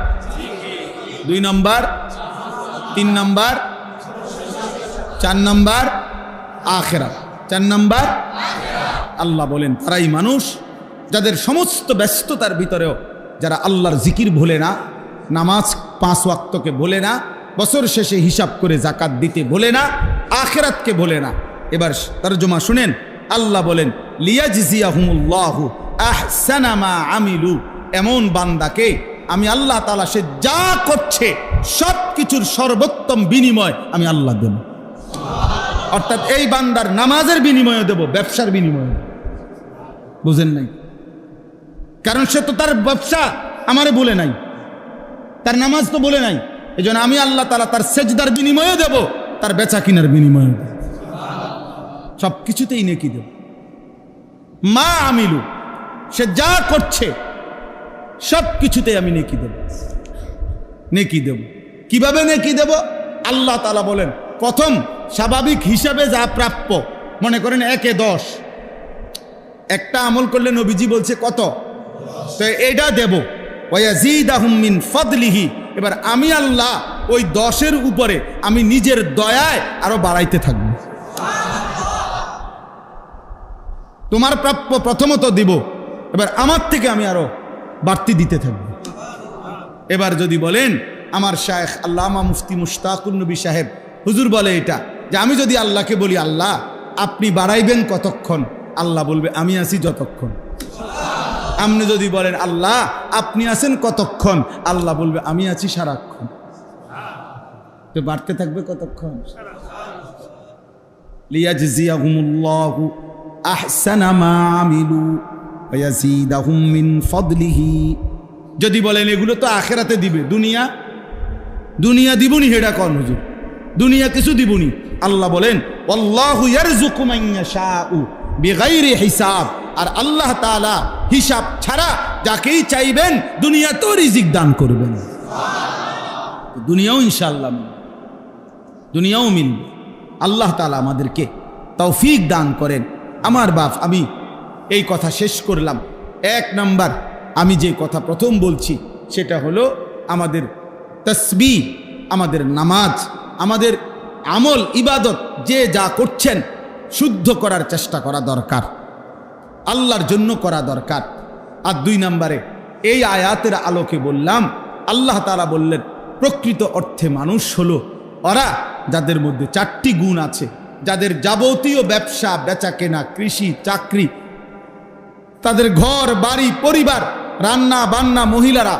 2 নাম্বার, 3 নাম্বার, 4 নাম্বার আখিরাত, 4 নাম্বার। আল্লাহ বলেন তারাই মানুষ যাদের সমস্ত ব্যস্ততার ভিতরেও যারা আল্লাহর জিকির ভোলে না, নামাজ 5 ওয়াক্তকে ভোলে না, বছর শেষে হিসাব করে জাকাত দিতে ভোলে না, আখিরাতকে ভোলে না। এবার তরজমা শুনেন। আল্লাহ বলেন লিয়াজজিয়াহুমুল্লাহু আহসানা মা আমিলু, এমন বান্দাকে আমি আল্লাহ তাআলা সে যা করছে সব কিছুর সর্বোত্তম বিনিময় আমি আল্লাহ দেব। অর্থাৎ এই বান্দার নামাজের বিনিময়ে দেব, ব্যবসার বিনিময়ে। বুঝেন নাই? কারণ সে তো তার ব্যবসা আমারে বলে নাই, তার নামাজ তো বলে নাই। এই জন্য আমি আল্লাহ তাআলা তার সেজদার বিনিময়ে দেব, তার বেচা কিনার বিনিময়ে দেব, সব কিছুতেই নেকি দেব। মা আমিলু, সে যা করছে সব কিছুতেই আমি নেকি দেব, নেকি দেব। কিভাবে নেকি দেব? আল্লাহ তাআলা বলেন প্রথম স্বাভাবিক হিসাবে যা প্রাপ্য, মনে করেন 1 এ 10, একটা আমল করলে নবীজি বলছে কত, তো এটা দেব। ওয়ায়াজিদাহুম মিন ফাদলিহি, এবার আমি আল্লাহ ওই 10-এর উপরে আমি নিজের দয়ায় আরো বাড়াইতে থাকব। তোমার প্রাপ্য প্রথমত দিব, এবার আমার থেকে আমি আরো বাড়তি দিতে থাকব। এবার যদি বলেন আমার শায়েখ আল্লামা মুফতি মুশতাকুন নবী সাহেব হুজুর বলে এটা যে আমি যদি আল্লাহকে বলি আল্লাহ আপনি বাড়াইবেন কতক্ষণ, আল্লাহ বলবে আমি আছি যতক্ষণ। আপনি যদি বলেন আল্লাহ আপনি আছেন কতক্ষণ, আল্লাহ বলবে আমি আছি সারাক্ষণ। তো বাড়তে থাকবে কতক্ষণ? লিয়াজজিয়াহুমুল্লাহু আহসানা মা আমিলু ওয়া ইয়াজিদাহুম মিন ফাদলিহি। যদি বলেন এগুলো তো আখিরাতে দিবে, দুনিয়া দিবনি, হেডা কোন হুজুর? দুনিয়া কিছু দিবনি। আল্লাহ বলেন আল্লাহু ইয়ারযুকু মান ইয়াশাউ বিগাইরি হিসাব, আর আল্লাহ তাআলা হিসাব ছাড়া যাকেই চাইবেন দুনিয়াতেও রিজিক দান করবেন। দুনিয়াও ইনশাআল্লাহ মিলবে, দুনিয়াও মিলবে। আল্লাহ তাআলা আমাদেরকে তৌফিক দান করেন। আমার বাপ, আমি এই কথা শেষ করলাম। 1 নাম্বার আমি যে কথা প্রথম বলছি সেটা হলো আমাদের তাসবিহ, আমাদের নামাজ, আমাদের আমল ইবাদত যে যা করছেন শুদ্ধ করার চেষ্টা করা দরকার, আল্লাহর জন্য করা দরকার। আর 2 নম্বরে এই আয়াতের আলোকে বললাম, আল্লাহ তাআলা বললেন প্রকৃত অর্থে মানুষ হলো ওরা যাদের মধ্যে 4টি গুণ আছে, যাদের যাবতীয় ব্যবসা বেচা কেনা কৃষি চাকরি, তাদের ঘর বাড়ি পরিবার রান্না বান্না মহিলারা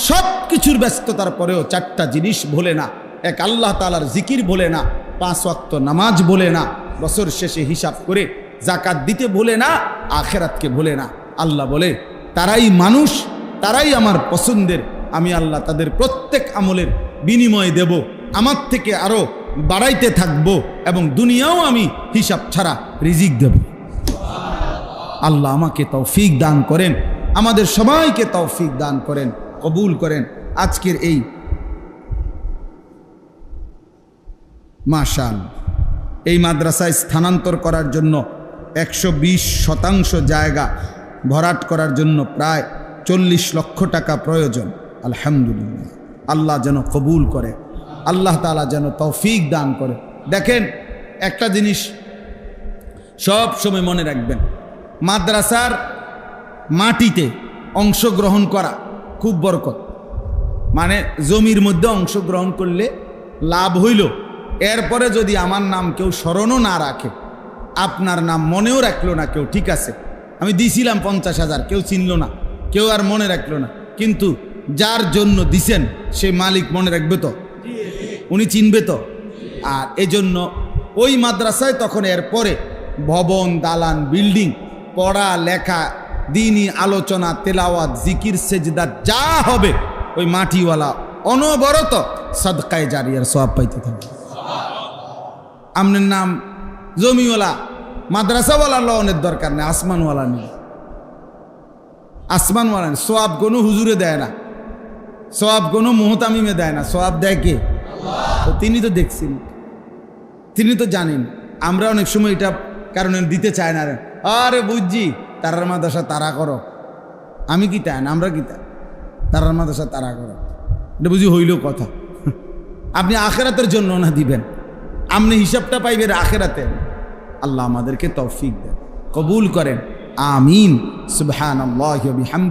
সব কিছুর ব্যস্ততার পরেও 4টা জিনিস ভোলে না। এক, আল্লাহ তাআলার জিকির ভোলে না, 5 ওয়াক্ত নামাজ ভোলে না, বছর শেষে হিসাব করে জাকাত দিতে ভোলে না, আখিরাতকে ভোলে না। আল্লাহ বলে তারাই মানুষ, তারাই আমার পছন্দের। আমি আল্লাহ তাদের প্রত্যেক আমলের বিনিময় দেব, আমার থেকে আরো বাড়াইতে থাকব এবং দুনিয়াও আমি হিসাব ছাড়া রিজিক দেব। আল্লাহ আমাকে তৌফিক দান করেন, আমাদের সবাইকে তৌফিক দান করেন, কবুল করেন। আজকের এই মাশাআল্লাহ এই মাদ্রাসায় স্থানান্তর করার জন্য 120% জায়গা ভরাট করার জন্য প্রায় 40 লক্ষ টাকা প্রয়োজন। আলহামদুলিল্লাহ, আল্লাহ যেন কবুল করে, আল্লাহ তাআলা যেন তৌফিক দান করে। দেখেন, একটা জিনিস সব সময় মনে রাখবেন, মাদ্রাসার মাটিতে অংশগ্রহণ করা খুব বরকত। মানে জমির মধ্যে অংশগ্রহণ করলে লাভ হইল, এরপরে যদি আমার নাম কেউ স্মরণও না রাখে, আপনার নাম মনেও রাখলো না কেউ, ঠিক আছে, আমি দিছিলাম 50,000, কেউ চিনল না, কেউ আর মনে রাখলো না, কিন্তু যার জন্য দিছেন সে মালিক মনে রাখবে তো, উনি চিনবে তো। আর এজন্য ওই মাদ্রাসায় তখন এরপরে ভবন দালান বিল্ডিং, পড়া লেখা, দিনী আলোচনা তেলাওয়াত জিকির সেজদা যা হবে ওই মাটিওয়ালা অনবরত সাদকায়ে জারিয়ার সওয়াব পাইতে থাকবে। আপনার নাম জমিওয়ালা মাদ্রাসাওয়ালা লওনের দরকার নেই, আসমানওয়ালা নেই, আসমানওয়ালা নেই। সওয়াব কোনো হুজুরে দেয় না, সওয়াব কোনো মুহতামিমে দেয় না, সওয়াব দেয় কে? তো তিনি তো দেখছেন, তিনি তো জানেন। আমরা অনেক সময় এটা কারণে দিতে চায় না, আরে বুঝছি তারার মাদ্রাসা তারা করো, আমি কি তাই না, আমরা কি তাই, তারার মাদ্রাসা তারা করো, এটা বুঝি হইল কথা। আপনি আখিরাতের জন্য না দিবেন, আপনি হিসাবটা পাইবেন আখিরাতে। আল্লাহ আমাদেরকে তৌফিক দেন, কবুল করেন, আমিন। সুবহানাল্লাহি ওয়া বিহামদিহি।